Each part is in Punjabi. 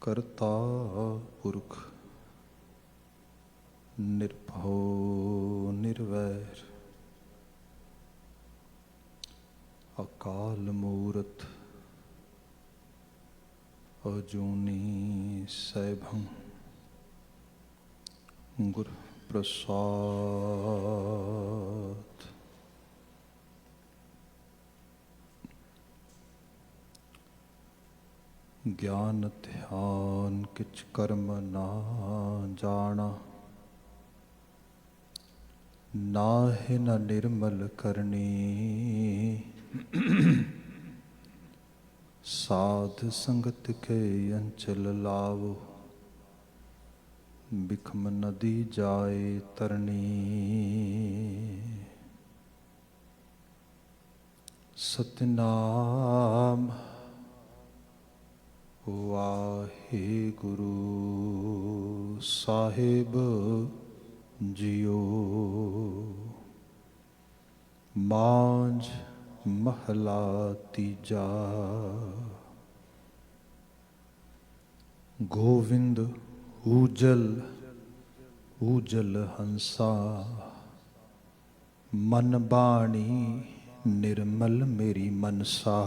करता पुरख निर्भो निर्वैर अकाल मूरत अजूनी सैभं गुर प्रसाद। ज्ञान ध्यान किच कर्म ना जाना, नाहि न निर्मल करनी। साध संगत के अंचल लावो, बिखम नदी जाए तरनी। सतनाम वाहिगुरु साहिब जियो। मांझ महला तीजा। गोविंद ऊजल ऊजल हंसा, मन बाणी निर्मल मेरी मनसा।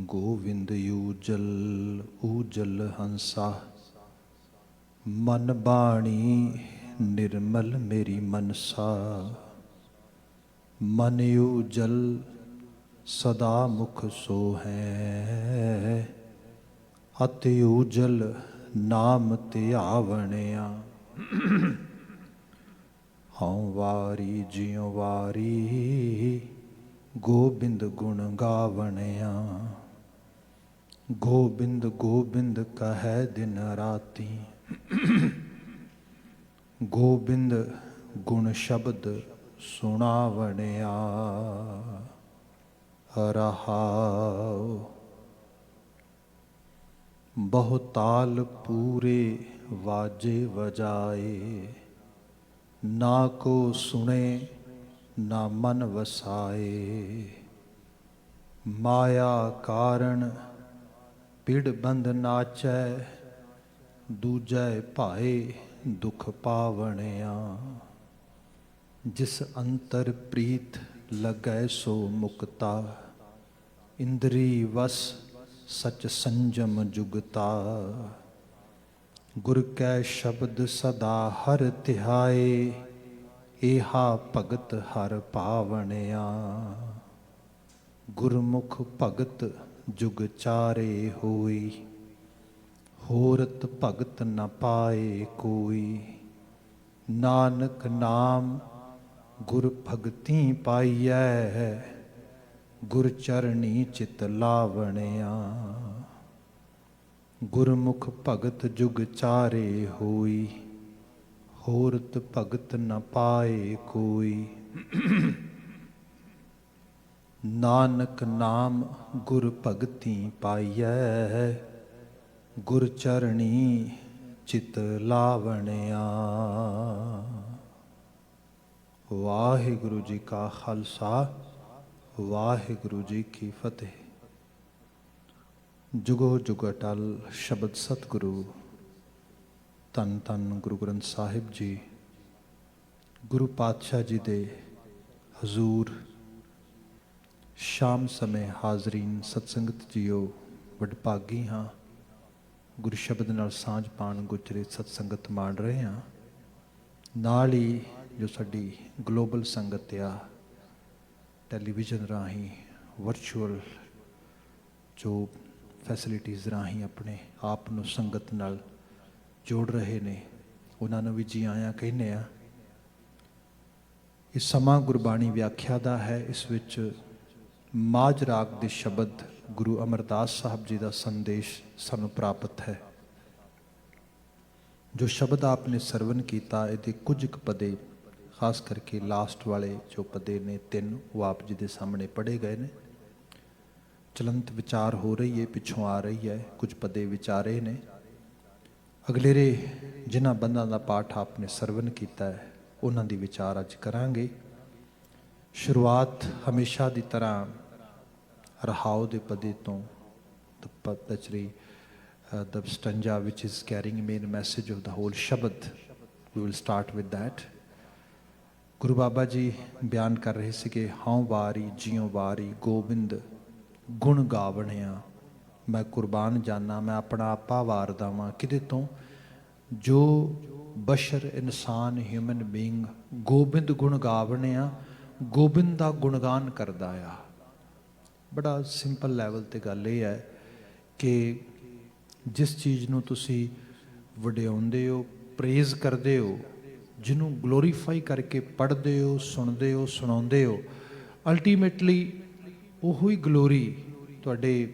गोविंद ऊजल ऊजल हंसा, मन बाणी निर्मल मेरी मनसा। मन ऊजल सदा मुख सो है, अति ऊजल नाम ध्यावणिया। हऊँ वारी जियो वारी, गोबिंद गुण गावणिया। गोबिंद गोबिंद कहे दिन राती, गोबिंद गुण शब्द सुनावणिया। रहाओ बहुताल पूरे वाजे वजाए, ना को सुने ना मन वसाए। माया कारण पिड़ बंद नाचै, दूजै भाए दुख पावणिया। जिस अंतर प्रीत लगै सो मुक्ता, इंद्री वस सच संजम जुगता। गुर कै शब्द सदा हर ध्याए, एहा भगत हर पावणिया। गुरमुख भगत जुग चारे होई, होरत भगत न पाए कोई। नानक नाम गुर भगति पाइयै, गुर चरणी चित लावणिया। गुरमुख भगत जुग चारे होई, होरत भगत न पाए कोई। नानक नाम गुर भगति पाइयै, गुर चरणी चित लावणिया। वाहिगुरु जी का खालसा, वाहिगुरु जी की फतेह। जुगो जुग अटल शब्द सतगुरु धन धन गुरु ग्रंथ साहिब जी, गुरु पातशाह जी दे हजूर शाम समय हाजरीन सतसंगत जीओ वडभागी हाँ। गुरु शब्द नाल सांझ पाण गुजरे सतसंगत माण रहे हाँ। नाल ही जो साडी ग्लोबल संगत आ, टैलीविजन राही वर्चुअल जो फैसिलिटीज़ राही अपने आप नूं संगत नाल जोड़ रहे ने, उन्हां नूं भी जी आया कहने आ। इस समा गुरबाणी व्याख्या दा है। इस विच माझ राग दे शब्द गुरु अमरदास साहब जी का संदेश सानूं प्राप्त है। जो शब्द आपने सरवण किया, ये कुछ पदे खास करके लास्ट वाले जो पदे ने तीन, वो आप जी के सामने पढ़े गए ने। चलंत विचार हो रही है, पिछों आ रही है, कुछ पदे विचारे ने। अगलेरे जिन्हां बंदा का पाठ आपने सरवण किया है, उन्हां दी विचार अज करांगे। शुरुआत हमेशा की तरह रहाओ दे पदे तो पदचरी the stanza which is carrying a main message of the whole Shabad. We will start with that. ਗੁਰੂ ਬਾਬਾ ਜੀ ਬਿਆਨ ਕਰ ਰਹੇ ਸੀ ਕਿ ਹਉ ਵਾਰੀ ਜਿਉ ਵਾਰੀ ਗੋਬਿੰਦ ਗੁਣ ਗਾਵਣਿਆ, ਮੈਂ ਕੁਰਬਾਨ ਜਾਨਾ, ਮੈਂ ਆਪਣਾ ਆਪਾ ਵਾਰਦਾ ਵਾਂ ਕਿਹਦੇ ਤੋਂ, ਜੋ ਬਸ਼ਰ ਇਨਸਾਨ ਹਿਊਮਨ ਬੀਇੰਗ ਗੋਬਿੰਦ ਗੁਣ ਗਾਵਣਿਆ, ਗੋਬਿੰਦ ਦਾ ਗੁਣਗਾਨ ਕਰਦਾ ਆ। ਬੜਾ ਸਿੰਪਲ ਲੈਵਲ 'ਤੇ ਗੱਲ ਇਹ ਹੈ ਕਿ ਜਿਸ ਚੀਜ਼ ਨੂੰ ਤੁਸੀਂ ਵਡਿਆਉਂਦੇ ਹੋ, ਪ੍ਰੇਜ਼ ਕਰਦੇ ਹੋ, ਜਿਹਨੂੰ ਗਲੋਰੀਫਾਈ ਕਰਕੇ ਪੜ੍ਹਦੇ ਹੋ, ਸੁਣਦੇ ਹੋ, ਸੁਣਾਉਂਦੇ ਹੋ, ਅਲਟੀਮੇਟਲੀ ਉਹੋ ਹੀ ਗਲੋਰੀ ਤੁਹਾਡੇ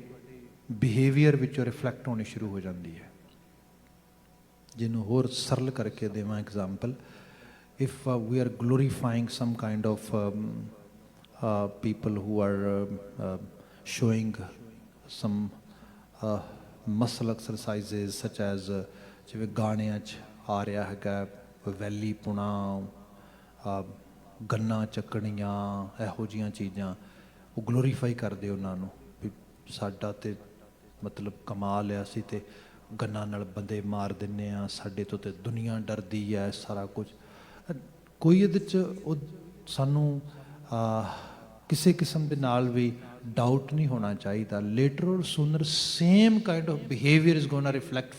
ਬਿਹੇਵੀਅਰ ਵਿੱਚੋਂ ਰਿਫਲੈਕਟ ਹੋਣੀ ਸ਼ੁਰੂ ਹੋ ਜਾਂਦੀ ਹੈ। ਜਿਹਨੂੰ ਹੋਰ ਸਰਲ ਕਰਕੇ ਦੇਵਾਂ example, if we are glorifying some kind of people who are showing some muscle exercises such as ਜਿਵੇਂ ਗਾਣਿਆਂ 'ਚ ਆ ਰਿਹਾ ਹੈਗਾ ਵੈਲੀ ਪੁਣਾ, ਗੰਨਾ ਚੱਕਣੀਆਂ, ਇਹੋ ਜਿਹੀਆਂ ਚੀਜ਼ਾਂ, ਉਹ ਗਲੋਰੀਫਾਈ ਕਰਦੇ ਉਹਨਾਂ ਨੂੰ ਵੀ ਸਾਡਾ ਤੇ ਮਤਲਬ ਕਮਾਲ ਆ, ਅਸੀਂ ਤੇ ਗੰਨਾ ਨਾਲ ਬੰਦੇ ਮਾਰ ਦਿੰਦੇ ਹਾਂ, ਸਾਡੇ ਤੋਂ ਤੇ ਦੁਨੀਆ ਡਰਦੀ ਹੈ, ਸਾਰਾ ਕੁਝ। ਕੋਈ ਇਹਦੇ 'ਚ ਉਹ ਸਾਨੂੰ ਕਿਸੇ ਕਿਸਮ ਦੇ ਨਾਲ ਵੀ ਡਾਊਟ ਨਹੀਂ ਹੋਣਾ ਚਾਹੀਦਾ। Later or sooner same kind of behaviour is gonna reflect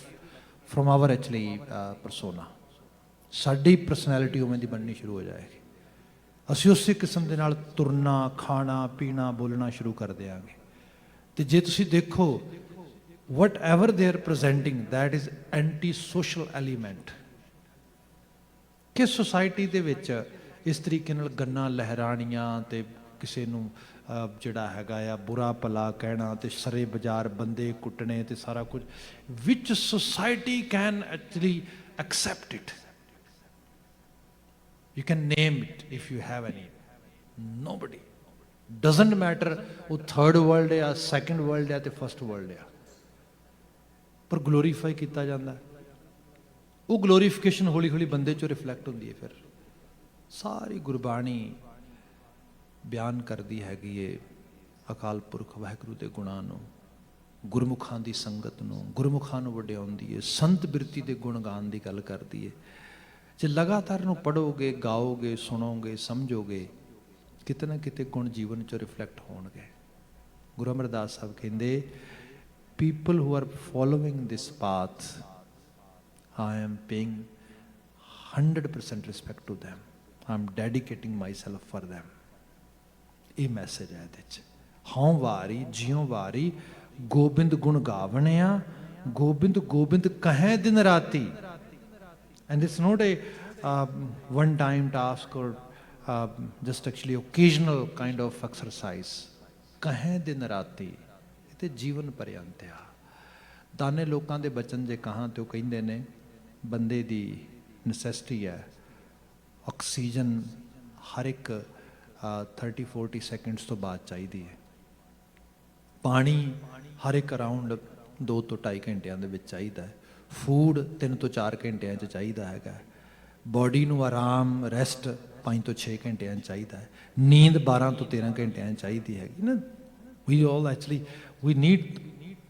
from our actually persona. ਸਾਡੀ ਪਰਸਨੈਲਿਟੀ ਉਵੇਂ ਦੀ ਬਣਨੀ ਸ਼ੁਰੂ ਹੋ ਜਾਏਗੀ। ਅਸੀਂ ਉਸੇ ਕਿਸਮ ਦੇ ਨਾਲ ਤੁਰਨਾ, ਖਾਣਾ, ਪੀਣਾ, ਬੋਲਣਾ ਸ਼ੁਰੂ ਕਰ ਦਿਆਂਗੇ। ਅਤੇ ਜੇ ਤੁਸੀਂ ਦੇਖੋ whatever they are presenting that is anti social element. ਕਿਸ ਸੁਸਾਇਟੀ ਦੇ ਵਿੱਚ ਇਸ ਤਰੀਕੇ ਨਾਲ ਗੰਨਾ ਲਹਿਰਾਣੀਆਂ ਅਤੇ ਕਿਸੇ ਨੂੰ ਜਿਹੜਾ ਹੈਗਾ ਆ ਬੁਰਾ ਭਲਾ ਕਹਿਣਾ ਅਤੇ ਸਰੇ ਬਾਜ਼ਾਰ ਬੰਦੇ ਕੁੱਟਣੇ ਅਤੇ ਸਾਰਾ ਕੁਝ, which society can actually accept it? You can name it if you have any. Nobody. Doesn't matter ਉਹ ਥਰਡ ਵਰਲਡ ਆ, ਸੈਕਿੰਡ ਵਰਲਡ ਆ ਤੇ ਫਸਟ ਵਰਲਡ ਆ, ਪਰ ਗਲੋਰੀਫਾਈ ਕੀਤਾ ਜਾਂਦਾ। ਉਹ ਗਲੋਰੀਫਿਕੇਸ਼ਨ ਹੌਲੀ ਹੌਲੀ ਬੰਦੇ 'ਚੋਂ ਰਿਫਲੈਕਟ ਹੁੰਦੀ ਹੈ। ਫਿਰ ਸਾਰੀ ਗੁਰਬਾਣੀ ਬਿਆਨ ਕਰਦੀ ਹੈਗੀ ਏ ਅਕਾਲ ਪੁਰਖ ਵਾਹਿਗੁਰੂ ਦੇ ਗੁਣਾਂ ਨੂੰ, ਗੁਰਮੁਖਾਂ ਦੀ ਸੰਗਤ ਨੂੰ, ਗੁਰਮੁਖਾਂ ਨੂੰ ਵਡਿਆਉਂਦੀ ਹੈ, ਸੰਤ ਬਿਰਤੀ ਦੇ ਗੁਣ ਗਾਨ ਦੀ ਗੱਲ ਕਰਦੀ ਹੈ। ਜੇ ਲਗਾਤਾਰ ਨੂੰ ਪੜ੍ਹੋਗੇ, ਗਾਓਗੇ, ਸੁਣੋਗੇ, ਸਮਝੋਗੇ, ਕਿਤੇ ਨਾ ਕਿਤੇ ਗੁਣ ਜੀਵਨ 'ਚੋਂ ਰਿਫਲੈਕਟ ਹੋਣਗੇ। ਗੁਰੂ ਅਮਰਦਾਸ ਸਾਹਿਬ ਕਹਿੰਦੇ, people who are following this path, I am paying 100% respect to them, I am dedicating my self for them. ਇਹ ਮੈਸੇਜ ਹੈ ਇਹਦੇ 'ਚ। ਹਉ ਵਾਰੀ ਜਿਉ ਵਾਰੀ ਗੋਬਿੰਦ ਗੁਣ ਗਾਵਣਿਆ, ਗੋਬਿੰਦ ਗੋਬਿੰਦ ਕਹੈ ਦਿਨ ਰਾਤੀ। And it's not a one-time task or just actually occasional kind of exercise. ਕਹੈ ਦਿਨ ਰਾਤੀ, ਇਹ ਤੇ ਜੀਵਨ ਪਰਯੰਤ ਆ। ਦਾਨੇ ਲੋਕਾਂ ਦੇ ਬਚਨ ਜੇ ਕਹਾਂ ਤੇ ਉਹ ਕਹਿੰਦੇ ਨੇ ਬੰਦੇ ਦੀ ਨੈਸੈਸਿਟੀ ਹੈ। ਆਕਸੀਜਨ ਹਰ ਇੱਕ 30-40 ਸੈਕਿੰਡਸ ਤੋਂ ਬਾਅਦ ਚਾਹੀਦੀ ਹੈ। ਪਾਣੀ ਹਰ ਇੱਕ ਅਰਾਊਂਡ 2 ਤੋਂ 2.5 ਘੰਟਿਆਂ ਦੇ ਵਿੱਚ ਚਾਹੀਦਾ ਹੈ। ਫੂਡ 3 ਤੋਂ 4 ਘੰਟਿਆਂ 'ਚ ਚਾਹੀਦਾ ਹੈਗਾ। ਬੋਡੀ ਨੂੰ ਆਰਾਮ, ਰੈਸਟ 5 ਤੋਂ 6 ਘੰਟਿਆਂ 'ਚ ਚਾਹੀਦਾ ਹੈ। ਨੀਂਦ 12 ਤੋਂ 13 ਘੰਟਿਆਂ 'ਚ ਚਾਹੀਦੀ ਹੈਗੀ ਨਾ। We all actually we need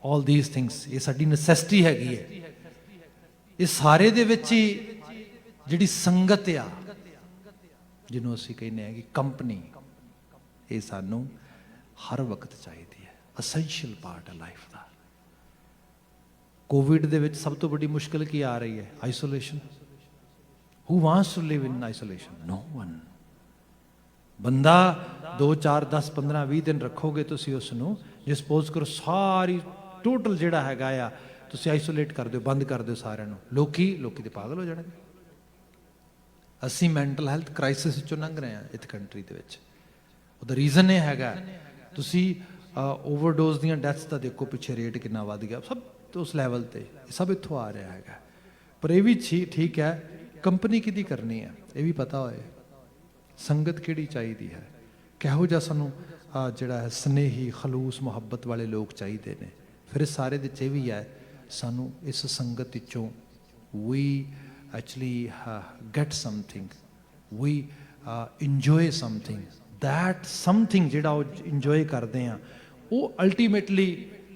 all these things. ਇਹ ਸਾਡੀ ਨੈਸੈਸਿਟੀ ਹੈਗੀ ਹੈ। ਇਹ ਸਾਰੇ ਦੇ ਵਿੱਚ ਹੀ ਜਿਹੜੀ ਸੰਗਤ ਆ, ਜਿਹਨੂੰ ਅਸੀਂ ਕਹਿੰਦੇ ਹਾਂ ਕਿ ਕੰਪਨੀ, ਇਹ ਸਾਨੂੰ ਹਰ ਵਕਤ ਚਾਹੀਦੀ ਹੈ। ਅਸੈਂਸ਼ੀਅਲ ਪਾਰਟ ਹੈ ਲਾਈਫ ਦਾ। ਕੋਵਿਡ ਦੇ ਵਿੱਚ ਸਭ ਤੋਂ ਵੱਡੀ ਮੁਸ਼ਕਿਲ ਕੀ ਆ ਰਹੀ ਹੈ? Isolation. Who wants to live in isolation? No one. ਬੰਦਾ 2, 4, 10, 15, 20 ਦਿਨ ਰੱਖੋਗੇ ਤੁਸੀਂ ਉਸ ਨੂੰ, ਜੇ ਸਪੋਜ਼ ਕਰੋ ਸਾਰੀ ਟੋਟਲ ਜਿਹੜਾ ਹੈਗਾ ਆ ਤੁਸੀਂ ਆਈਸੋਲੇਟ ਕਰ ਦਿਓ, ਬੰਦ ਕਰ ਦਿਓ ਸਾਰਿਆਂ ਨੂੰ, ਲੋਕੀ ਤੇ ਪਾਗਲ ਹੋ ਜਾਣਗੇ। ਅਸੀਂ ਮੈਂਟਲ ਹੈਲਥ ਕ੍ਰਾਈਸਿਸ ਵਿੱਚੋਂ ਲੰਘ ਰਹੇ ਹਾਂ ਇਸ ਕੰਟਰੀ ਦੇ ਵਿੱਚ। ਉਹਦਾ ਰੀਜ਼ਨ ਇਹ ਹੈਗਾ, ਤੁਸੀਂ ਓਵਰਡੋਜ਼ ਦੀਆਂ ਡੈਥਸ ਦਾ ਦੇਖੋ ਪਿੱਛੇ ਰੇਟ ਕਿੰਨਾ ਵੱਧ ਗਿਆ, ਸਭ ਉਸ ਲੈਵਲ 'ਤੇ, ਸਭ ਇੱਥੋਂ ਆ ਰਿਹਾ ਹੈਗਾ। ਪਰ ਇਹ ਵੀ ਠੀਕ ਹੈ, ਕੰਪਨੀ ਕਿਹਦੀ ਕਰਨੀ ਹੈ ਇਹ ਵੀ ਪਤਾ ਹੋਏ, ਸੰਗਤ ਕਿਹੜੀ ਚਾਹੀਦੀ ਹੈ, ਕਿਹੋ ਜਿਹਾ ਸਾਨੂੰ ਜਿਹੜਾ ਹੈ ਸਨੇਹੀ, ਖਲੂਸ, ਮੁਹੱਬਤ ਵਾਲੇ ਲੋਕ ਚਾਹੀਦੇ ਨੇ। ਫਿਰ ਇਸ ਸਾਰੇ ਦੇ 'ਚ ਇਹ ਵੀ ਹੈ, ਸਾਨੂੰ ਇਸ ਸੰਗਤ ਵਿੱਚੋਂ ਵੀ actually get something, we enjoy something, that something ਜਿਹੜਾ ਉਹ ਇੰਜੋਏ ਕਰਦੇ ਹਾਂ, ਉਹ ਅਲਟੀਮੇਟਲੀ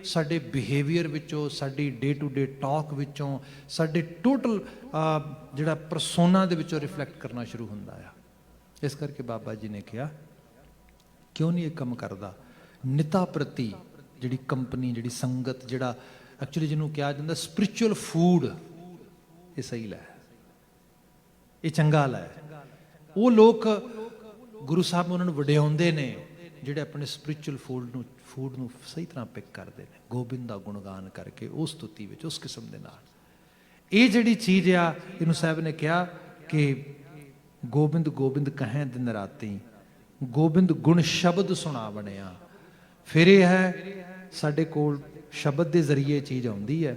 ਸਾਡੇ ਬਿਹੇਵੀਅਰ ਵਿੱਚੋਂ, ਸਾਡੀ ਡੇ ਟੂ ਡੇ ਟਾਕ ਵਿੱਚੋਂ, ਸਾਡੇ ਟੋਟਲ ਜਿਹੜਾ ਪਰਸੋਨਾ ਦੇ ਵਿੱਚੋਂ ਰਿਫਲੈਕਟ ਕਰਨਾ ਸ਼ੁਰੂ ਹੁੰਦਾ ਆ। ਇਸ ਕਰਕੇ ਬਾਬਾ ਜੀ ਨੇ ਕਿਹਾ ਕਿਉਂ ਨਹੀਂ ਇਹ ਕੰਮ ਕਰਦਾ। ਨਿਤਾ ਪ੍ਰਤੀ ਜਿਹੜੀ ਕੰਪਨੀ, ਜਿਹੜੀ ਸੰਗਤ, ਜਿਹੜਾ ਐਕਚੁਅਲੀ ਜਿਹਨੂੰ ਕਿਹਾ ਜਾਂਦਾ ਸਪਿਰਿਚੁਅਲ ਫੂਡ, ਇਹ ਸਹੀ ਲੈ, ਇਹ ਚੰਗਾ ਲੈ। ਉਹ ਲੋਕ ਗੁਰੂ ਸਾਹਿਬ ਉਹਨਾਂ ਨੂੰ ਵਡਿਆਉਂਦੇ ਨੇ ਜਿਹੜੇ ਆਪਣੇ ਸਪਿਰਿਚੁਅਲ ਫੂਡ ਨੂੰ ਸਹੀ ਤਰ੍ਹਾਂ ਪਿਕ ਕਰਦੇ ਨੇ, ਗੋਬਿੰਦ ਦਾ ਗੁਣਗਾਨ ਕਰਕੇ, ਉਸ ਸਤੁਤੀ ਵਿੱਚ, ਉਸ ਕਿਸਮ ਦੇ ਨਾਲ। ਇਹ ਜਿਹੜੀ ਚੀਜ਼ ਆ, ਇਹਨੂੰ ਸਾਹਿਬ ਨੇ ਕਿਹਾ ਕਿ ਗੋਬਿੰਦ ਗੋਬਿੰਦ ਕਹੈ ਦਿਨ ਰਾਤੀ, ਗੋਬਿੰਦ ਗੁਣ ਸ਼ਬਦ ਸੁਣਾ ਬਣਿਆ। ਫਿਰ ਇਹ ਹੈ ਸਾਡੇ ਕੋਲ ਸ਼ਬਦ ਦੇ ਜ਼ਰੀਏ ਚੀਜ਼ ਆਉਂਦੀ ਹੈ,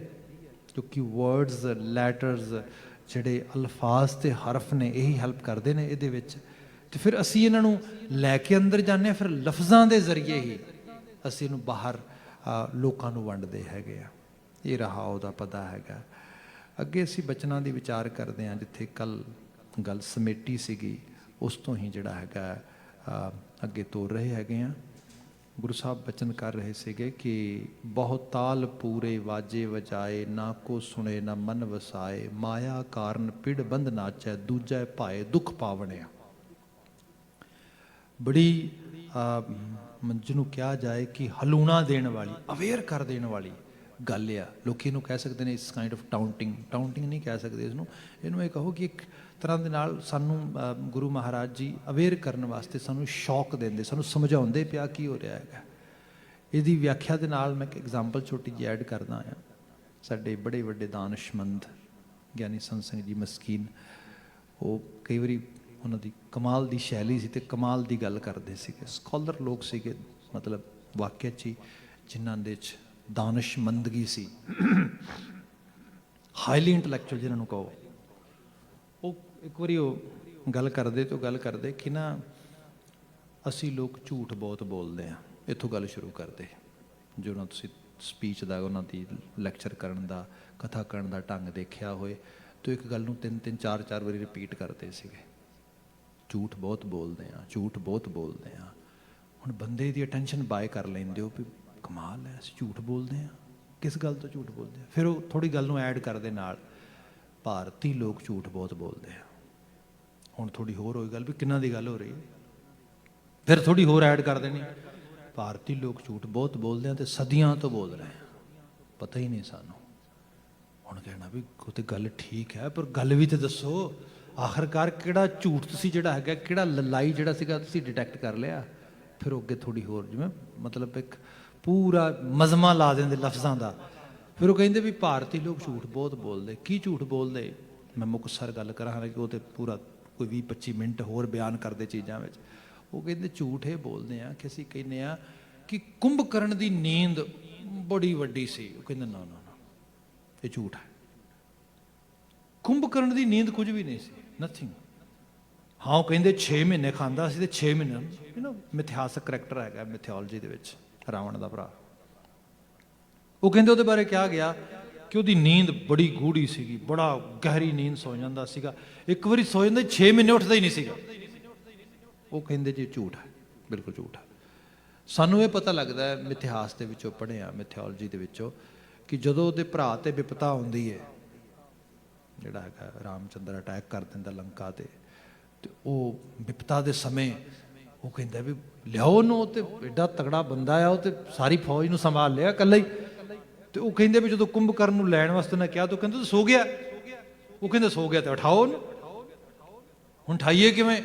ਕਿਉਂਕਿ ਵਰਡਸ, ਲੈਟਰਸ, ਜਿਹੜੇ ਅਲਫਾਜ਼ ਤੇ ਹਰਫ ਨੇ, ਇਹੀ ਹੈਲਪ ਕਰਦੇ ਨੇ ਇਹਦੇ ਵਿੱਚ। ਤੇ ਫਿਰ ਅਸੀਂ ਇਹਨਾਂ ਨੂੰ ਲੈ ਕੇ ਅੰਦਰ ਜਾਂਦੇ ਹਾਂ, ਫਿਰ ਲਫ਼ਜ਼ਾਂ ਦੇ ਜ਼ਰੀਏ ਹੀ ਅਸੀਂ ਇਹਨੂੰ ਬਾਹਰ ਲੋਕਾਂ ਨੂੰ ਵੰਡਦੇ ਹੈਗੇ ਆ। ਇਹ ਰਹਾ ਉਹਦਾ ਪਤਾ ਹੈਗਾ। ਅੱਗੇ ਅਸੀਂ ਬਚਨਾਂ ਦੀ ਵਿਚਾਰ ਕਰਦੇ ਹਾਂ, ਜਿੱਥੇ ਕੱਲ ਗੱਲ ਸਮੇਟੀ ਸੀਗੀ, ਉਸ ਤੋਂ ਹੀ ਜਿਹੜਾ ਹੈਗਾ ਅੱਗੇ ਤੋਰ ਰਹੇ ਹੈਗੇ ਆ। ਗੁਰੂ ਸਾਹਿਬ ਬਚਨ ਕਰ ਰਹੇ ਸੀਗੇ ਕਿ ਬਹੁਤ ਤਾਲ ਪੂਰੇ ਵਾਜੇ ਵਜਾਏ, ਨਾ ਕੋ ਸੁਣੇ ਨਾ ਮਨ ਵਸਾਏ, ਮਾਇਆ ਕਾਰਨ ਪਿੜ ਬੰਧ ਨਾਚੈ, ਦੂਜੈ ਭਾਏ ਦੁੱਖ ਪਾਵਣਿਆ। ਬੜੀ ਜਿਹਨੂੰ ਕਿਹਾ ਜਾਏ ਕਿ ਹਲੂਣਾ ਦੇਣ ਵਾਲੀ, ਅਵੇਅਰ ਕਰ ਦੇਣ ਵਾਲੀ ਗੱਲ ਆ। ਲੋਕੀ ਇਹਨੂੰ ਕਹਿ ਸਕਦੇ ਨੇ ਇਸ ਕਾਈਂਡ ਆਫ ਟਾਊਂਟਿੰਗ ਨਹੀਂ ਕਹਿ ਸਕਦੇ ਇਸਨੂੰ। ਇਹਨੂੰ ਇਹ ਕਹੋ ਕਿ ਇੱਕ ਤਰ੍ਹਾਂ ਦੇ ਨਾਲ ਸਾਨੂੰ ਗੁਰੂ ਮਹਾਰਾਜ ਜੀ ਅਵੇਅਰ ਕਰਨ ਵਾਸਤੇ ਸਾਨੂੰ ਸ਼ੌਕ ਦਿੰਦੇ, ਸਾਨੂੰ ਸਮਝਾਉਂਦੇ ਪਿਆ ਕੀ ਹੋ ਰਿਹਾ ਹੈਗਾ। ਇਹਦੀ ਵਿਆਖਿਆ ਦੇ ਨਾਲ ਮੈਂ ਇੱਕ ਐਗਜ਼ਾਮਪਲ ਛੋਟੀ ਜਿਹੀ ਐਡ ਕਰਦਾ ਹਾਂ। ਸਾਡੇ ਬੜੇ ਵੱਡੇ ਦਾਨਿਸ਼ਮੰਦ ਗਿਆਨੀ ਸੰਤ ਸਿੰਘ ਜੀ ਮਸਕੀਨ, ਉਹ ਕਈ ਵਾਰੀ ਉਹਨਾਂ ਦੀ ਕਮਾਲ ਦੀ ਸ਼ੈਲੀ ਸੀ ਅਤੇ ਕਮਾਲ ਦੀ ਗੱਲ ਕਰਦੇ ਸੀਗੇ। ਸਕਾਲਰ ਲੋਕ ਸੀਗੇ, ਮਤਲਬ ਵਾਕਿਆ 'ਚ ਹੀ ਜਿਨ੍ਹਾਂ ਦੇ 'ਚ ਦਾਨਿਸ਼ਮੰਦਗੀ ਸੀ, ਹਾਈਲੀ ਇੰਟਲੈਕਚੁਅਲ ਜਿਹਨਾਂ ਨੂੰ ਕਹੋ। ਉਹ ਇੱਕ ਵਾਰੀ ਉਹ ਗੱਲ ਕਰਦੇ ਕਿ ਨਾ ਅਸੀਂ ਲੋਕ ਝੂਠ ਬਹੁਤ ਬੋਲਦੇ ਹਾਂ। ਇੱਥੋਂ ਗੱਲ ਸ਼ੁਰੂ ਕਰਦੇ, ਜੋ ਨਾ ਤੁਸੀਂ ਸਪੀਚ ਦਾ, ਉਹਨਾਂ ਦੀ ਲੈਕਚਰ ਕਰਨ ਦਾ, ਕਥਾ ਕਰਨ ਦਾ ਢੰਗ ਦੇਖਿਆ ਹੋਏ, ਤਾਂ ਇੱਕ ਗੱਲ ਨੂੰ 3-3 4-4 ਵਾਰੀ ਰਿਪੀਟ ਕਰਦੇ ਸੀਗੇ। ਝੂਠ ਬਹੁਤ ਬੋਲਦੇ ਹਾਂ, ਝੂਠ ਬਹੁਤ ਬੋਲਦੇ ਹਾਂ। ਹੁਣ ਬੰਦੇ ਦੀ ਅਟੈਂਸ਼ਨ ਬਾਏ ਕਰ ਲੈਂਦੇ ਹੋ ਵੀ ਕਮਾਲ ਹੈ, ਅਸੀਂ ਝੂਠ ਬੋਲਦੇ ਹਾਂ, ਕਿਸ ਗੱਲ ਤੋਂ ਝੂਠ ਬੋਲਦੇ ਹਾਂ। ਫਿਰ ਉਹ ਥੋੜ੍ਹੀ ਗੱਲ ਨੂੰ ਐਡ ਕਰਦੇ ਨਾਲ, ਭਾਰਤੀ ਲੋਕ ਝੂਠ ਬਹੁਤ ਬੋਲਦੇ ਆ। ਹੁਣ ਥੋੜ੍ਹੀ ਹੋਰ ਹੋਈ ਗੱਲ ਵੀ ਕਿੰਨਾਂ ਦੀ ਗੱਲ ਹੋ ਰਹੀ ਹੈ, ਫਿਰ ਥੋੜ੍ਹੀ ਹੋਰ ਐਡ ਕਰ ਦੇਣੀ, ਭਾਰਤੀ ਲੋਕ ਝੂਠ ਬਹੁਤ ਬੋਲਦੇ ਆ ਅਤੇ ਸਦੀਆਂ ਤੋਂ ਬੋਲ ਰਹੇ ਆ, ਪਤਾ ਹੀ ਨਹੀਂ ਸਾਨੂੰ। ਹੁਣ ਕਹਿਣਾ ਵੀ ਉਹ ਤਾਂ ਗੱਲ ਠੀਕ ਹੈ, ਪਰ ਗੱਲ ਵੀ ਤਾਂ ਦੱਸੋ, ਆਖਰਕਾਰ ਕਿਹੜਾ ਝੂਠ ਤੁਸੀਂ ਜਿਹੜਾ ਹੈਗਾ, ਕਿਹੜਾ ਲਲਾਈ ਜਿਹੜਾ ਸੀਗਾ ਤੁਸੀਂ ਡਿਟੈਕਟ ਕਰ ਲਿਆ। ਫਿਰ ਉਹ ਅੱਗੇ ਥੋੜ੍ਹੀ ਹੋਰ, ਜਿਵੇਂ ਮਤਲਬ ਇੱਕ ਪੂਰਾ ਮਜ਼ਮਾ ਲਾ ਦਿੰਦੇ ਲਫ਼ਜ਼ਾਂ ਦਾ। ਫਿਰ ਉਹ ਕਹਿੰਦੇ ਵੀ ਭਾਰਤੀ ਲੋਕ ਝੂਠ ਬਹੁਤ ਬੋਲਦੇ। ਕੀ ਝੂਠ ਬੋਲਦੇ? ਮੈਂ ਮੁਕਤਸਰ ਗੱਲ ਕਰਾਂ ਕਿ ਉਹ ਤਾਂ ਪੂਰਾ ਕੋਈ 20-25 ਮਿੰਟ ਹੋਰ ਬਿਆਨ ਕਰਦੇ ਚੀਜ਼ਾਂ ਵਿੱਚ। ਉਹ ਕਹਿੰਦੇ ਝੂਠ ਇਹ ਬੋਲਦੇ ਆ ਕਿ ਅਸੀਂ ਕਹਿੰਦੇ ਆ ਕਿ ਕੁੰਭਕਰਨ ਦੀ ਨੀਂਦ ਬੜੀ ਵੱਡੀ ਸੀ। ਉਹ ਕਹਿੰਦੇ ਨਾ, ਇਹ ਝੂਠ ਹੈ। ਕੁੰਭਕਰਨ ਦੀ ਨੀਂਦ ਕੁਝ ਵੀ ਨਹੀਂ ਸੀ, ਨਥਿੰਗ। ਹਾਂ, ਉਹ ਕਹਿੰਦੇ 6 ਮਹੀਨੇ ਖਾਂਦਾ ਸੀ ਤੇ 6 ਮਹੀਨੇ ਮਿਥਿਹਾਸਕ ਕਰੈਕਟਰ ਹੈਗਾ ਮਿਥਿਓਲੋਜੀ ਦੇ ਵਿੱਚ, ਰਾਵਣ ਦਾ ਭਰਾ। ਉਹ ਕਹਿੰਦੇ ਉਹਦੇ ਬਾਰੇ ਕਿਹਾ ਗਿਆ ਕਿ ਉਹਦੀ ਨੀਂਦ ਬੜੀ ਗੂੜੀ ਸੀਗੀ, ਬੜਾ ਗਹਿਰੀ ਨੀਂਦ ਸੌ ਜਾਂਦਾ ਸੀਗਾ। ਇੱਕ ਵਾਰੀ ਸੌ ਜਾਂਦਾ 6 ਮਹੀਨੇ ਉੱਠਦਾ ਹੀ ਨਹੀਂ ਸੀਗਾ। ਉਹ ਕਹਿੰਦੇ ਜੀ ਝੂਠ ਹੈ, ਬਿਲਕੁਲ ਝੂਠ ਹੈ। ਸਾਨੂੰ ਇਹ ਪਤਾ ਲੱਗਦਾ ਹੈ ਮਿਥਿਹਾਸ ਦੇ ਵਿੱਚੋਂ ਪੜ੍ਹਿਆ, ਮਿਥਿਓਲੋਜੀ ਦੇ ਵਿੱਚੋਂ, ਕਿ ਜਦੋਂ ਉਹਦੇ ਭਰਾ ਤੇ ਵਿਪਤਾ ਆਉਂਦੀ ਹੈ, ਜਿਹੜਾ ਹੈਗਾ ਰਾਮਚੰਦਰ ਅਟੈਕ ਕਰ ਦਿੰਦਾ ਲੰਕਾ ਤੇ ਉਹ ਵਿਪਤਾ ਦੇ ਸਮੇਂ ਉਹ ਕਹਿੰਦਾ ਵੀ ਲਿਆਓ ਉਹਨੂੰ, ਉਹ ਤੇ ਐਡਾ ਤਗੜਾ ਬੰਦਾ ਆ, ਉਹ ਤੇ ਸਾਰੀ ਫੌਜ ਨੂੰ ਸੰਭਾਲ ਲਿਆ ਇਕੱਲਾ ਹੀ। ਤੇ ਉਹ ਕਹਿੰਦੇ ਵੀ ਜਦੋਂ ਕੁੰਭਕਰਨ ਨੂੰ ਲੈਣ ਵਾਸਤੇ ਉਹਨੇ ਕਿਹਾ ਤਾਂ ਕਹਿੰਦੇ ਸੋ ਗਿਆ। ਉਹ ਕਹਿੰਦੇ ਸੋ ਗਿਆ ਤੇ ਉਠਾਓ ਉਹਨੂੰ। ਹੁਣ ਉਠਾਈਏ ਕਿਵੇਂ?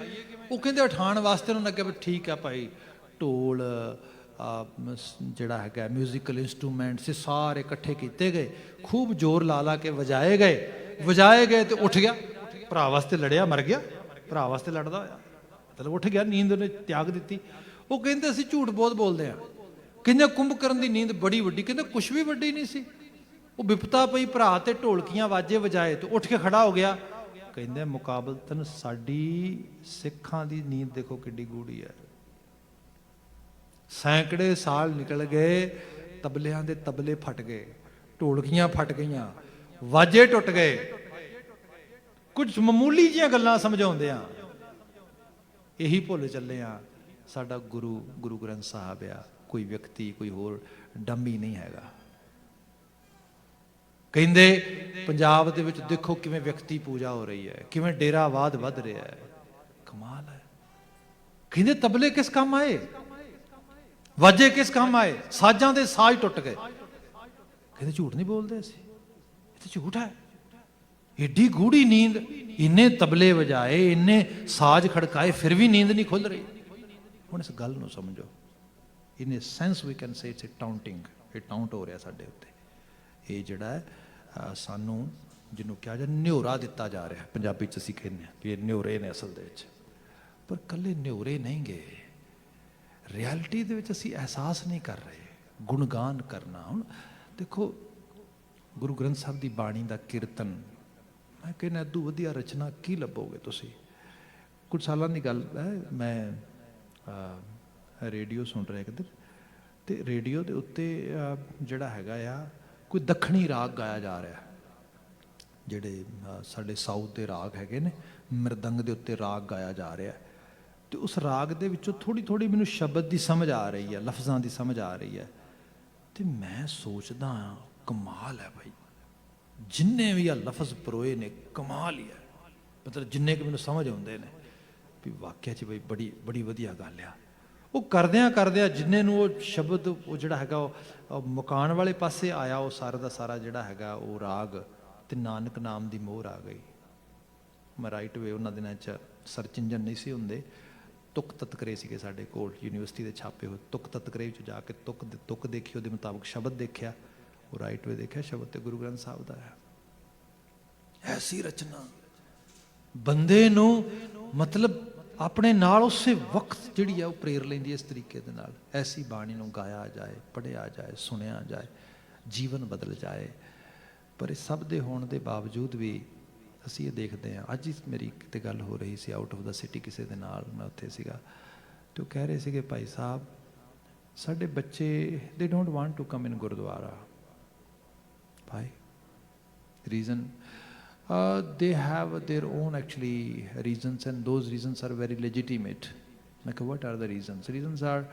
ਉਹ ਕਹਿੰਦੇ ਉਠਾਉਣ ਵਾਸਤੇ ਉਹਨਾਂ ਨੇ ਕਿਹਾ ਵੀ ਠੀਕ ਆ ਭਾਈ, ਢੋਲ ਜਿਹੜਾ ਹੈਗਾ ਮਿਊਜ਼ੀਕਲ ਇੰਸਟਰੂਮੈਂਟਸ ਇਹ ਸਾਰੇ ਇਕੱਠੇ ਕੀਤੇ ਗਏ, ਖੂਬ ਜ਼ੋਰ ਲਾ ਕੇ ਵਜਾਏ ਗਏ ਤੇ ਉੱਠ ਗਿਆ। ਭਰਾ ਵਾਸਤੇ ਲੜਿਆ, ਮਰ ਗਿਆ, ਭਰਾ ਵਾਸਤੇ ਲੜਦਾ ਹੋਇਆ, ਮਤਲਬ ਉੱਠ ਗਿਆ, ਨੀਂਦ ਉਹਨੇ ਤਿਆਗ ਦਿੱਤੀ। ਉਹ ਕਹਿੰਦੇ ਅਸੀਂ ਝੂਠ ਬਹੁਤ ਬੋਲਦੇ ਹਾਂ। ਕਹਿੰਦੇ ਕੁੰਭਕਰਨ ਦੀ ਨੀਂਦ ਬੜੀ ਵੱਡੀ, ਕਹਿੰਦੇ ਕੁਛ ਵੀ ਵੱਡੀ ਨਹੀਂ ਸੀ। ਉਹ ਵਿਪਤਾ ਪਈ, ਭਰਾ ਤੇ ਢੋਲਕੀਆਂ ਵਾਜੇ ਵਜਾਏ ਤੇ ਉੱਠ ਕੇ ਖੜਾ ਹੋ ਗਿਆ। ਕਹਿੰਦੇ ਮੁਕਾਬਲਤਨ ਸਾਡੀ ਸਿੱਖਾਂ ਦੀ ਨੀਂਦ ਦੇਖੋ ਕਿੱਡੀ ਗੂੜੀ ਹੈ। ਸੈਂਕੜੇ ਸਾਲ ਨਿਕਲ ਗਏ, ਤਬਲਿਆਂ ਦੇ ਤਬਲੇ ਫਟ ਗਏ, ਢੋਲਕੀਆਂ ਫਟ ਗਈਆਂ, ਵਾਜੇ ਟੁੱਟ ਗਏ, ਕੁਝ ਮਾਮੂਲੀ ਜਿਹੀਆਂ ਗੱਲਾਂ ਸਮਝਾਉਂਦੇ ਆ, ਇਹੀ ਭੁੱਲ ਚੱਲੇ ਆ ਸਾਡਾ ਗੁਰੂ ਗ੍ਰੰਥ ਸਾਹਿਬ ਆ। ਕੋਈ ਵਿਅਕਤੀ, ਕੋਈ ਹੋਰ ਡੰਮੀ ਨਹੀਂ ਹੈਗਾ। ਕਹਿੰਦੇ ਪੰਜਾਬ ਦੇ ਵਿੱਚ ਦੇਖੋ ਕਿਵੇਂ ਵਿਅਕਤੀ ਪੂਜਾ ਹੋ ਰਹੀ ਹੈ, ਕਿਵੇਂ ਡੇਰਾਵਾਦ ਵੱਧ ਰਿਹਾ ਹੈ, ਕਮਾਲ ਹੈ। ਕਹਿੰਦੇ ਤਬਲੇ ਕਿਸ ਕੰਮ ਆਏ, ਵਾਜੇ ਕਿਸ ਕੰਮ ਆਏ, ਸਾਜ਼ਾਂ ਦੇ ਸਾਜ਼ ਟੁੱਟ ਗਏ। ਕਹਿੰਦੇ ਝੂਠ ਨਹੀਂ ਬੋਲਦੇ ਅਸੀਂ, ਇਹ ਤਾਂ ਝੂਠ ਹੈ। ਏਡੀ ਗੂੜੀ ਨੀਂਦ, ਇੰਨੇ ਤਬਲੇ ਵਜਾਏ, ਇੰਨੇ ਸਾਜ਼ ਖੜਕਾਏ, ਫਿਰ ਵੀ ਨੀਂਦ ਨਹੀਂ ਖੁੱਲ ਰਹੀ। ਹੁਣ ਇਸ ਗੱਲ ਨੂੰ ਸਮਝੋ। In a sense we can say it's taunting, ਇਹ ਟਾਊਂਟ ਹੋ ਰਿਹਾ ਸਾਡੇ ਉੱਤੇ। ਇਹ ਜਿਹੜਾ ਹੈ ਸਾਨੂੰ ਜਿਹਨੂੰ ਕਿਹਾ ਜਾ ਨਿਹੋਰਾ ਦਿੱਤਾ ਜਾ ਰਿਹਾ, ਪੰਜਾਬੀ 'ਚ ਅਸੀਂ ਕਹਿੰਦੇ ਹਾਂ ਵੀ ਇਹ ਨਿਹੋਰੇ ਨੇ ਅਸਲ ਦੇ ਵਿੱਚ। ਪਰ ਇਕੱਲੇ ਨਿਹੋਰੇ ਨਹੀਂ ਗਏ, ਰਿਐਲਿਟੀ ਦੇ ਵਿੱਚ ਅਸੀਂ ਅਹਿਸਾਸ ਨਹੀਂ ਕਰ ਰਹੇ। ਗੁਣਗਾਨ ਕਰਨਾ, ਹੁਣ ਦੇਖੋ ਗੁਰੂ ਗ੍ਰੰਥ ਸਾਹਿਬ ਦੀ ਬਾਣੀ ਦਾ ਕੀਰਤਨ, ਮੈਂ ਕਹਿੰਦਾ ਇਦੋਂ ਵਧੀਆ ਰਚਨਾ ਕੀ ਲੱਭੋਗੇ ਤੁਸੀਂ। ਕੁਝ ਸਾਲਾਂ ਦੀ ਗੱਲ ਹੈ, ਮੈਂ ਰੇਡੀਓ ਸੁਣ ਰਿਹਾ ਕਿੱਧਰ, ਅਤੇ ਰੇਡੀਓ ਦੇ ਉੱਤੇ ਜਿਹੜਾ ਹੈਗਾ ਆ ਕੋਈ ਦੱਖਣੀ ਰਾਗ ਗਾਇਆ ਜਾ ਰਿਹਾ। ਜਿਹੜੇ ਸਾਡੇ ਸਾਊਥ ਦੇ ਰਾਗ ਹੈਗੇ ਨੇ, ਮਿਰਦੰਗ ਦੇ ਉੱਤੇ ਰਾਗ ਗਾਇਆ ਜਾ ਰਿਹਾ। ਅਤੇ ਉਸ ਰਾਗ ਦੇ ਵਿੱਚੋਂ ਥੋੜ੍ਹੀ ਥੋੜ੍ਹੀ ਮੈਨੂੰ ਸ਼ਬਦ ਦੀ ਸਮਝ ਆ ਰਹੀ ਹੈ, ਲਫ਼ਜ਼ਾਂ ਦੀ ਸਮਝ ਆ ਰਹੀ ਹੈ। ਅਤੇ ਮੈਂ ਸੋਚਦਾ ਹਾਂ ਕਮਾਲ ਹੈ ਭਾਈ, ਜਿੰਨੇ ਵੀ ਆ ਲਫ਼ਜ਼ ਪਰੋਏ ਨੇ ਕਮਾਲ ਹੀ ਹੈ। ਮਤਲਬ ਜਿੰਨੇ ਕੁ ਮੈਨੂੰ ਸਮਝ ਆਉਂਦੇ ਨੇ ਵੀ ਵਾਕਿਆ 'ਚ ਬਈ ਬੜੀ ਵਧੀਆ ਗੱਲ ਆ। ਉਹ ਕਰਦਿਆਂ ਕਰਦਿਆਂ ਜਿੰਨੇ ਨੂੰ ਉਹ ਸ਼ਬਦ ਉਹ ਜਿਹੜਾ ਹੈਗਾ ਉਹ ਮੁਕਾਉਣ ਵਾਲੇ ਪਾਸੇ ਆਇਆ, ਉਹ ਸਾਰਾ ਦਾ ਸਾਰਾ ਜਿਹੜਾ ਹੈਗਾ ਉਹ ਰਾਗ, ਅਤੇ ਨਾਨਕ ਨਾਮ ਦੀ ਮੋਹਰ ਆ ਗਈ। ਮੈਂ ਰਾਈਟ ਵੇ, ਉਹਨਾਂ ਦਿਨਾਂ 'ਚ ਸਰਚ ਇੰਜਨ ਨਹੀਂ ਸੀ ਹੁੰਦੇ, ਤੁਕ ਤਤਕਰੇ ਸੀਗੇ ਸਾਡੇ ਕੋਲ, ਯੂਨੀਵਰਸਿਟੀ ਦੇ ਛਾਪੇ ਹੋਏ ਤੁਕ ਤਤਕਰੇ ਵਿੱਚ ਜਾ ਕੇ ਤੁਕ ਦੇਖੀ, ਉਹਦੇ ਮੁਤਾਬਕ ਸ਼ਬਦ ਦੇਖਿਆ, ਉਹ ਰਾਈਟ ਵੇ ਦੇਖਿਆ, ਸ਼ਬਦ ਤੇ ਗੁਰੂ ਗ੍ਰੰਥ ਸਾਹਿਬ ਦਾ ਹੈ। ਐਸੀ ਰਚਨਾ ਬੰਦੇ ਨੂੰ ਮਤਲਬ ਆਪਣੇ ਨਾਲ ਉਸੇ ਵਕਤ ਜਿਹੜੀ ਹੈ ਉਹ ਪ੍ਰੇਰ ਲੈਂਦੀ ਇਸ ਤਰੀਕੇ ਦੇ ਨਾਲ। ਐਸੀ ਬਾਣੀ ਨੂੰ ਗਾਇਆ ਜਾਏ, ਪੜ੍ਹਿਆ ਜਾਏ, ਸੁਣਿਆ ਜਾਏ, ਜੀਵਨ ਬਦਲ ਜਾਏ। ਪਰ ਇਹ ਸਭ ਦੇ ਹੋਣ ਦੇ ਬਾਵਜੂਦ ਵੀ ਅਸੀਂ ਇਹ ਦੇਖਦੇ ਹਾਂ। ਅੱਜ ਹੀ ਮੇਰੀ ਕਿਤੇ ਗੱਲ ਹੋ ਰਹੀ ਸੀ ਆਊਟ ਆਫ ਦਾ ਸਿਟੀ ਕਿਸੇ ਦੇ ਨਾਲ, ਮੈਂ ਉੱਥੇ ਸੀਗਾ, ਅਤੇ ਉਹ ਕਹਿ ਰਹੇ ਸੀਗੇ ਭਾਈ ਸਾਹਿਬ ਸਾਡੇ ਬੱਚੇ ਦੇ don't want to come in Gurdwara. Bhai reason they have their own actually reasons, and those reasons are very legitimate. Like what are the reasons? Reasons are,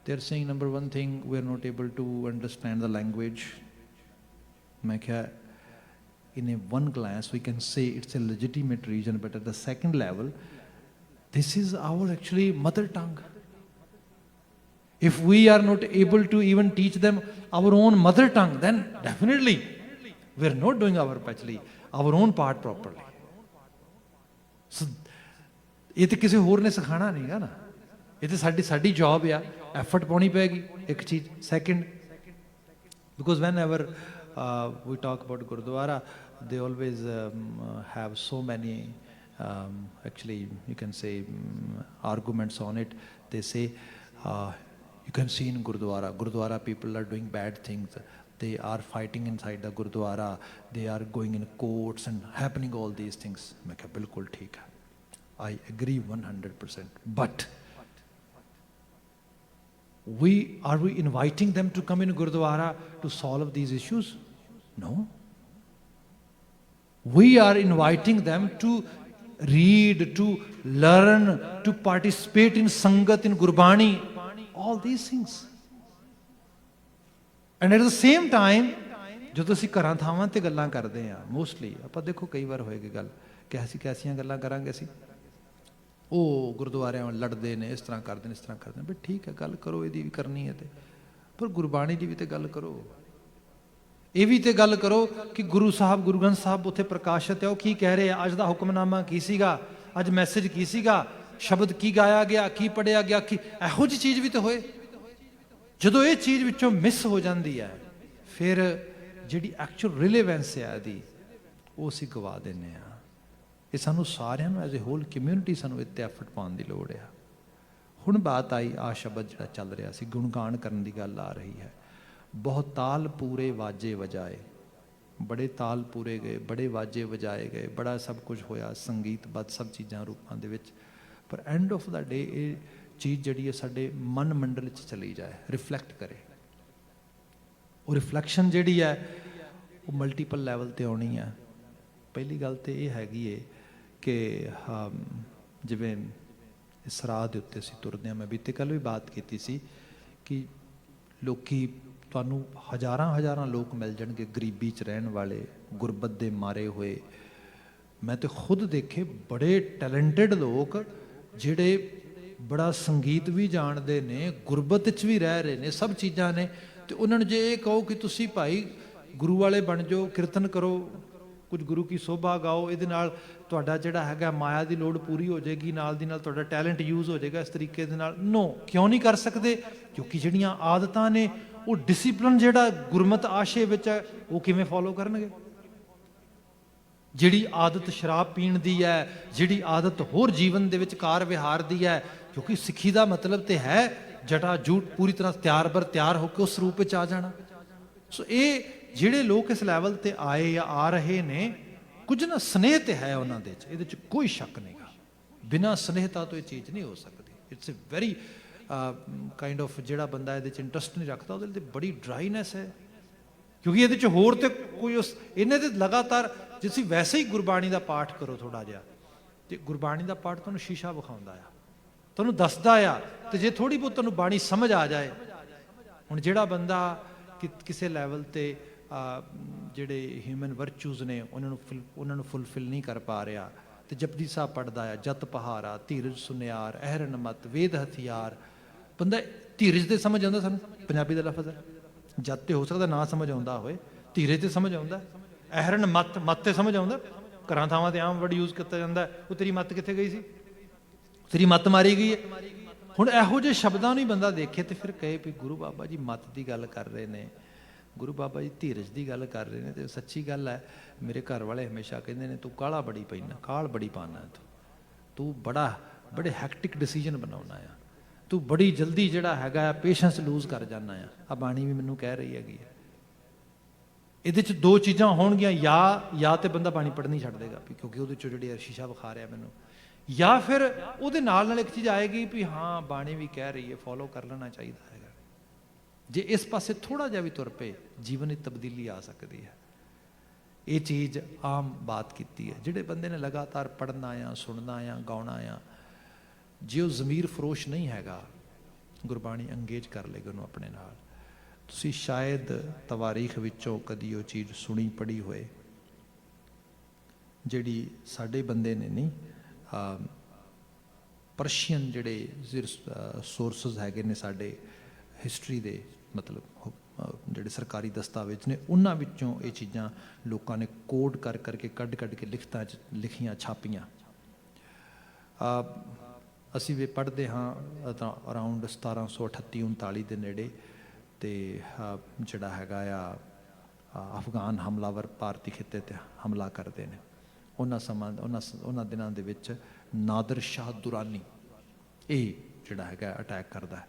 they're saying number one thing, we're not able to understand the language. In a one glance we can say it's a legitimate reason, but at the second level this is our actually mother tongue. If we are not able to even teach them our own mother tongue, then definitely we're not doing our own part properly. So ਇਹ ਤਾਂ ਕਿਸੇ ਹੋਰ ਨੇ ਸਿਖਾਉਣਾ ਨਹੀਂ ਗਾ ਨਾ, ਇਹ ਤਾਂ ਸਾਡੀ ਜੌਬ ਆ, ਐਫਰਟ ਪਾਉਣੀ ਪਏਗੀ ਇੱਕ ਚੀਜ਼। Second, because whenever we talk about Gurdwara, they always have so many actually you can say arguments on it. They say you can see in Gurdwara people are doing bad things, they are fighting inside the Gurdwara, they are going in courts and happening all these things. मैं कहा बिल्कुल ठीक है, I agree 100%, but are we inviting them to come in Gurdwara to solve these issues? No. We are inviting them to read, to learn, to participate in Sangat, in Gurbani, all these things. And at the same time, ਜਦੋਂ ਅਸੀਂ ਘਰਾਂ ਥਾਵਾਂ 'ਤੇ ਗੱਲਾਂ ਕਰਦੇ ਹਾਂ, ਮੋਸਟਲੀ ਆਪਾਂ ਦੇਖੋ ਕਈ ਵਾਰ ਹੋਏਗੀ ਗੱਲ ਕਿ ਅਸੀਂ ਕੈਸੀਆਂ ਗੱਲਾਂ ਕਰਾਂਗੇ, ਅਸੀਂ ਉਹ ਗੁਰਦੁਆਰਿਆਂ ਲੜਦੇ ਨੇ, ਇਸ ਤਰ੍ਹਾਂ ਕਰਦੇ ਨੇ, ਇਸ ਤਰ੍ਹਾਂ ਕਰਦੇ ਨੇ। ਬਈ ਠੀਕ ਹੈ, ਗੱਲ ਕਰੋ, ਇਹਦੀ ਵੀ ਕਰਨੀ ਹੈ, ਤੇ ਪਰ ਗੁਰਬਾਣੀ ਦੀ ਵੀ ਤਾਂ ਗੱਲ ਕਰੋ। ਇਹ ਵੀ ਤੇ ਗੱਲ ਕਰੋ ਕਿ ਗੁਰੂ ਸਾਹਿਬ, ਗੁਰੂ ਗ੍ਰੰਥ ਸਾਹਿਬ ਉੱਥੇ ਪ੍ਰਕਾਸ਼ਿਤ ਹੈ, ਉਹ ਕੀ ਕਹਿ ਰਹੇ ਆ, ਅੱਜ ਦਾ ਹੁਕਮਨਾਮਾ ਕੀ ਸੀਗਾ, ਅੱਜ ਮੈਸੇਜ ਕੀ ਸੀਗਾ, ਸ਼ਬਦ ਕੀ ਗਾਇਆ ਗਿਆ, ਕੀ ਪੜ੍ਹਿਆ ਗਿਆ, ਕੀ ਇਹੋ ਜਿਹੀ ਚੀਜ਼ ਵੀ ਤਾਂ ਹੋਏ। ਜਦੋਂ ਇਹ ਚੀਜ਼ ਵਿੱਚੋਂ ਮਿਸ ਹੋ ਜਾਂਦੀ ਹੈ, ਫਿਰ ਜਿਹੜੀ ਐਕਚੁਅਲ ਰਿਲੇਵੈਂਸ ਹੈ ਇਹਦੀ, ਉਹ ਅਸੀਂ ਗਵਾ ਦਿੰਦੇ ਹਾਂ। ਇਹ ਸਾਨੂੰ ਸਾਰਿਆਂ ਨੂੰ ਐਜ਼ ਏ ਹੋਲ ਕਮਿਊਨਿਟੀ ਸਾਨੂੰ ਇੱਥੇ ਐਫਰਟ ਪਾਉਣ ਦੀ ਲੋੜ ਆ। ਹੁਣ ਬਾਤ ਆਈ ਆ ਸ਼ਬਦ ਜਿਹੜਾ ਚੱਲ ਰਿਹਾ ਸੀ, ਗੁਣਗਾਨ ਕਰਨ ਦੀ ਗੱਲ ਆ ਰਹੀ ਹੈ। ਬਹੁਤ ਤਾਲ ਪੂਰੇ ਵਾਜੇ ਵਜਾਏ, ਬੜੇ ਤਾਲ ਪੂਰੇ ਗਏ, ਬੜੇ ਵਾਜੇ ਵਜਾਏ ਗਏ, ਬੜਾ ਸਭ ਕੁਝ ਹੋਇਆ, ਸੰਗੀਤਬੱਧ ਸਭ ਚੀਜ਼ਾਂ ਰੂਪਾਂ ਦੇ ਵਿੱਚ। ਪਰ ਐਂਡ ਆਫ ਦਾ ਡੇ ਇਹ ਚੀਜ਼ ਜਿਹੜੀ ਹੈ ਸਾਡੇ ਮਨ ਮੰਡਲ 'ਚ ਚਲੀ ਜਾਏ, ਰਿਫਲੈਕਟ ਕਰੇ। ਉਹ ਰਿਫਲੈਕਸ਼ਨ ਜਿਹੜੀ ਹੈ ਉਹ ਮਲਟੀਪਲ ਲੈਵਲ 'ਤੇ ਆਉਣੀ ਹੈ। ਪਹਿਲੀ ਗੱਲ ਤਾਂ ਇਹ ਹੈਗੀ ਹੈ ਕਿ ਜਿਵੇਂ ਇਸ ਰਾਹ ਦੇ ਉੱਤੇ ਅਸੀਂ ਤੁਰਦੇ ਹਾਂ, ਮੈਂ ਬੀਤੇ ਕੱਲ੍ਹ ਵੀ ਬਾਤ ਕੀਤੀ ਸੀ ਕਿ ਲੋਕੀ ਤੁਹਾਨੂੰ ਹਜ਼ਾਰਾਂ ਹਜ਼ਾਰਾਂ ਲੋਕ ਮਿਲ ਜਾਣਗੇ ਗਰੀਬੀ 'ਚ ਰਹਿਣ ਵਾਲੇ, ਗੁਰਬਤ ਦੇ ਮਾਰੇ ਹੋਏ। ਮੈਂ ਤੇ ਖੁਦ ਦੇਖੇ ਬੜੇ ਟੈਲੈਂਟਡ ਲੋਕ ਜਿਹੜੇ ਬੜਾ ਸੰਗੀਤ ਵੀ ਜਾਣਦੇ ਨੇ, ਗੁਰਬਤ 'ਚ ਵੀ ਰਹਿ ਰਹੇ ਨੇ, ਸਭ ਚੀਜ਼ਾਂ ਨੇ। ਤੇ ਉਹਨਾਂ ਨੂੰ ਜੇ ਇਹ ਕਹੋ ਕਿ ਤੁਸੀਂ ਭਾਈ ਗੁਰੂ ਵਾਲੇ ਬਣ ਜਾਓ, ਕੀਰਤਨ ਕਰੋ, ਕੁਝ ਗੁਰੂ ਕੀ ਸੋਭਾ ਗਾਓ, ਇਹਦੇ ਨਾਲ ਤੁਹਾਡਾ ਜਿਹੜਾ ਹੈਗਾ ਮਾਇਆ ਦੀ ਲੋੜ ਪੂਰੀ ਹੋ ਜਾਏਗੀ, ਨਾਲ ਦੀ ਨਾਲ ਤੁਹਾਡਾ ਟੈਲੈਂਟ ਯੂਜ਼ ਹੋ ਜਾਏਗਾ ਇਸ ਤਰੀਕੇ ਦੇ ਨਾਲ। ਨੋ, ਕਿਉਂ ਨਹੀਂ ਕਰ ਸਕਦੇ? ਕਿਉਂਕਿ ਜਿਹੜੀਆਂ ਆਦਤਾਂ ਨੇ, ਉਹ ਡਿਸਿਪਲਿਨ ਜਿਹੜਾ ਗੁਰਮਤ ਆਸ਼ੇ ਵਿੱਚ ਹੈ, ਉਹ ਕਿਵੇਂ ਫੋਲੋ ਕਰਨਗੇ? ਜਿਹੜੀ ਆਦਤ ਸ਼ਰਾਬ ਪੀਣ ਦੀ ਹੈ, ਜਿਹੜੀ ਆਦਤ ਹੋਰ ਜੀਵਨ ਦੇ ਵਿੱਚ ਕਾਰ ਵਿਹਾਰ ਦੀ ਹੈ, ਕਿਉਂਕਿ ਸਿੱਖੀ ਦਾ ਮਤਲਬ ਤੇ ਹੈ ਜਟਾ ਜੂਟ ਪੂਰੀ ਤਰ੍ਹਾਂ ਤਿਆਰ ਬਰ ਤਿਆਰ ਹੋ ਕੇ ਉਸ ਰੂਪ ਵਿੱਚ ਆ ਜਾਣਾ। ਸੋ ਇਹ ਜਿਹੜੇ ਲੋਕ ਇਸ ਲੈਵਲ ਤੇ ਆਏ ਜਾਂ ਆ ਰਹੇ ਨੇ, ਕੁਝ ਨਾ ਸਨੇਹ ਤੇ ਹੈ ਉਹਨਾਂ ਦੇ 'ਚ, ਇਹਦੇ 'ਚ ਕੋਈ ਸ਼ੱਕ ਨਹੀਂਗਾ। ਬਿਨਾਂ ਸਨੇਹਤਾ ਤੋਂ ਇਹ ਚੀਜ਼ ਨਹੀਂ ਹੋ ਸਕਦੀ। It's a very kind of, ਜਿਹੜਾ ਬੰਦਾ ਇਹਦੇ 'ਚ ਇੰਟਰਸਟ ਨਹੀਂ ਰੱਖਦਾ ਉਹਦੇ ਲਈ ਬੜੀ ਡਰਾਈਨੈਸ ਹੈ। ਕਿਉਂਕਿ ਇਹਦੇ 'ਚ ਹੋਰ ਤੇ ਕੋਈ ਉਸ ਇਹਨੇ ਤੇ ਲਗਾਤਾਰ, ਜੇ ਤੁਸੀਂ ਵੈਸੇ ਹੀ ਗੁਰਬਾਣੀ ਦਾ ਪਾਠ ਕਰੋ ਥੋੜ੍ਹਾ ਜਿਹਾ, ਤੇ ਗੁਰਬਾਣੀ ਦਾ ਪਾਠ ਤੁਹਾਨੂੰ ਸ਼ੀਸ਼ਾ ਵਿਖਾਉਂਦਾ ਆ, ਤੁਹਾਨੂੰ ਦੱਸਦਾ ਆ। ਤੇ ਜੇ ਥੋੜ੍ਹੀ ਬਹੁਤ ਤੁਹਾਨੂੰ ਬਾਣੀ ਸਮਝ ਆ ਜਾਏ, ਹੁਣ ਜਿਹੜਾ ਬੰਦਾ ਕਿਸੇ ਲੈਵਲ ਤੇ ਜਿਹੜੇ ਹਿਊਮਨ ਵਰਚੂਜ਼ ਨੇ ਉਹਨਾਂ ਨੂੰ ਫੁੱਲਫਿਲ ਨਹੀਂ ਕਰ ਪਾ ਰਿਹਾ, ਤੇ ਜਪਜੀ ਸਾਹਿਬ ਪੜ੍ਹਦਾ ਆ, ਜਤ ਪਹਾਰਾ ਧੀਰਜ ਸੁਨਿਆਰ ਅਹਰਨ ਮਤ ਵੇਦ ਹਥਿਆਰ। ਬੰਦਾ ਧੀਰਜ ਤੇ ਸਮਝ ਆਉਂਦਾ, ਸਾਨੂੰ ਪੰਜਾਬੀ ਦਾ ਲਫ਼ਜ਼ ਹੈ, ਜਦ ਤੇ ਹੋ ਸਕਦਾ ਨਾ ਸਮਝ ਆਉਂਦਾ ਹੋਵੇ, ਧੀਰਜ ਤੇ ਸਮਝ ਆਉਂਦਾ, ਅਹਰਨ ਮਤ ਤੇ ਸਮਝ ਆਉਂਦਾ। ਘਰਾਂ ਥਾਵਾਂ ਤੇ ਆਮ ਵਰਡ ਯੂਜ਼ ਕੀਤਾ ਜਾਂਦਾ, ਉਹ ਤੇਰੀ ਮੱਤ ਕਿੱਥੇ ਗਈ ਸੀ, ਤੇਰੀ ਮੱਤ ਮਾਰੀ ਗਈ ਹੈ। ਹੁਣ ਇਹੋ ਜਿਹੇ ਸ਼ਬਦਾਂ ਨੂੰ ਹੀ ਬੰਦਾ ਦੇਖੇ ਤੇ ਫਿਰ ਕਹੇ ਵੀ ਗੁਰੂ ਬਾਬਾ ਜੀ ਮੱਤ ਦੀ ਗੱਲ ਕਰ ਰਹੇ ਨੇ, ਗੁਰੂ ਬਾਬਾ ਜੀ ਧੀਰਜ ਦੀ ਗੱਲ ਕਰ ਰਹੇ ਨੇ। ਤੇ ਸੱਚੀ ਗੱਲ ਹੈ, ਮੇਰੇ ਘਰ ਵਾਲੇ ਹਮੇਸ਼ਾ ਕਹਿੰਦੇ ਨੇ ਤੂੰ ਕਾਹਲਾ ਬੜੀ ਪੈਣਾ, ਕਾਹਲ ਬੜੀ ਪਾਉਣਾ, ਤੂੰ ਬੜੇ ਹੈਕਟਿਕ ਡਿਸੀਜਨ ਬਣਾਉਣਾ ਆ, ਤੂੰ ਬੜੀ ਜਲਦੀ ਜਿਹੜਾ ਹੈਗਾ ਪੇਸ਼ੈਂਸ ਲੂਜ਼ ਕਰ ਜਾਂਦਾ ਆ। ਆ ਬਾਣੀ ਵੀ ਮੈਨੂੰ ਕਹਿ ਰਹੀ ਹੈਗੀ ਹੈ। ਇਹਦੇ 'ਚ ਦੋ ਚੀਜ਼ਾਂ ਹੋਣਗੀਆਂ, ਜਾਂ ਤੇ ਬੰਦਾ ਬਾਣੀ ਪੜ੍ਹਨੀ ਛੱਡ ਦੇਗਾ ਕਿਉਂਕਿ ਉਹਦੇ 'ਚੋਂ ਜਿਹੜੀ ਸ਼ੀਸ਼ਾ ਵਿਖਾ ਰਿਹਾ ਮੈਨੂੰ, ਜਾਂ ਫਿਰ ਉਹਦੇ ਨਾਲ ਇੱਕ ਚੀਜ਼ ਆਏਗੀ ਵੀ ਹਾਂ ਬਾਣੀ ਵੀ ਕਹਿ ਰਹੀ ਹੈ, ਫੋਲੋ ਕਰ ਲੈਣਾ ਚਾਹੀਦਾ ਹੈਗਾ। ਜੇ ਇਸ ਪਾਸੇ ਥੋੜ੍ਹਾ ਜਿਹਾ ਵੀ ਤੁਰ ਪਏ, ਜੀਵਨ ਵਿੱਚ ਤਬਦੀਲੀ ਆ ਸਕਦੀ ਹੈ। ਇਹ ਚੀਜ਼ ਆਮ ਬਾਤ ਕੀਤੀ ਹੈ। ਜਿਹੜੇ ਬੰਦੇ ਨੇ ਲਗਾਤਾਰ ਪੜ੍ਹਨਾ ਆ, ਸੁਣਨਾ ਆ, ਗਾਉਣਾ ਆ, ਜੇ ਉਹ ਜ਼ਮੀਰ ਫਰੋਸ਼ ਨਹੀਂ ਹੈਗਾ, ਗੁਰਬਾਣੀ ਅੰਗੇਜ ਕਰ ਲੇਗਾ ਉਹਨੂੰ ਆਪਣੇ ਨਾਲ। ਤੁਸੀਂ ਸ਼ਾਇਦ ਤਵਾਰੀਖ ਵਿੱਚੋਂ ਕਦੀ ਉਹ ਚੀਜ਼ ਸੁਣੀ ਪੜ੍ਹੀ ਹੋਏ, ਜਿਹੜੀ ਸਾਡੇ ਬੰਦੇ ਨੇ ਨਹੀਂ, ਪਰਸ਼ੀਅਨ ਜਿਹੜੇ ਸੋਰਸਿਸ ਹੈਗੇ ਨੇ ਸਾਡੇ ਹਿਸਟਰੀ ਦੇ, ਮਤਲਬ ਜਿਹੜੇ ਸਰਕਾਰੀ ਦਸਤਾਵੇਜ਼ ਨੇ, ਉਹਨਾਂ ਵਿੱਚੋਂ ਇਹ ਚੀਜ਼ਾਂ ਲੋਕਾਂ ਨੇ ਕੋਡ ਕਰਕੇ ਕੱਢ ਕੇ ਲਿਖਤਾਂ 'ਚ ਲਿਖੀਆਂ, ਛਾਪੀਆਂ। ਅਸੀਂ ਵੀ ਪੜ੍ਹਦੇ ਹਾਂ ਤਾਂ ਅਰਾਊਂਡ 1738-39 ਦੇ ਨੇੜੇ, ਤੇ ਜਿਹੜਾ ਹੈਗਾ ਆ ਅਫਗਾਨ ਹਮਲਾਵਰ ਭਾਰਤੀ ਖਿੱਤੇ 'ਤੇ ਹਮਲਾ ਕਰਦੇ ਨੇ। ਉਹਨਾਂ ਦਿਨਾਂ ਦੇ ਵਿੱਚ ਨਾਦਰ ਸ਼ਾਹ ਦੁਰਾਨੀ ਇਹ ਜਿਹੜਾ ਹੈਗਾ ਅਟੈਕ ਕਰਦਾ,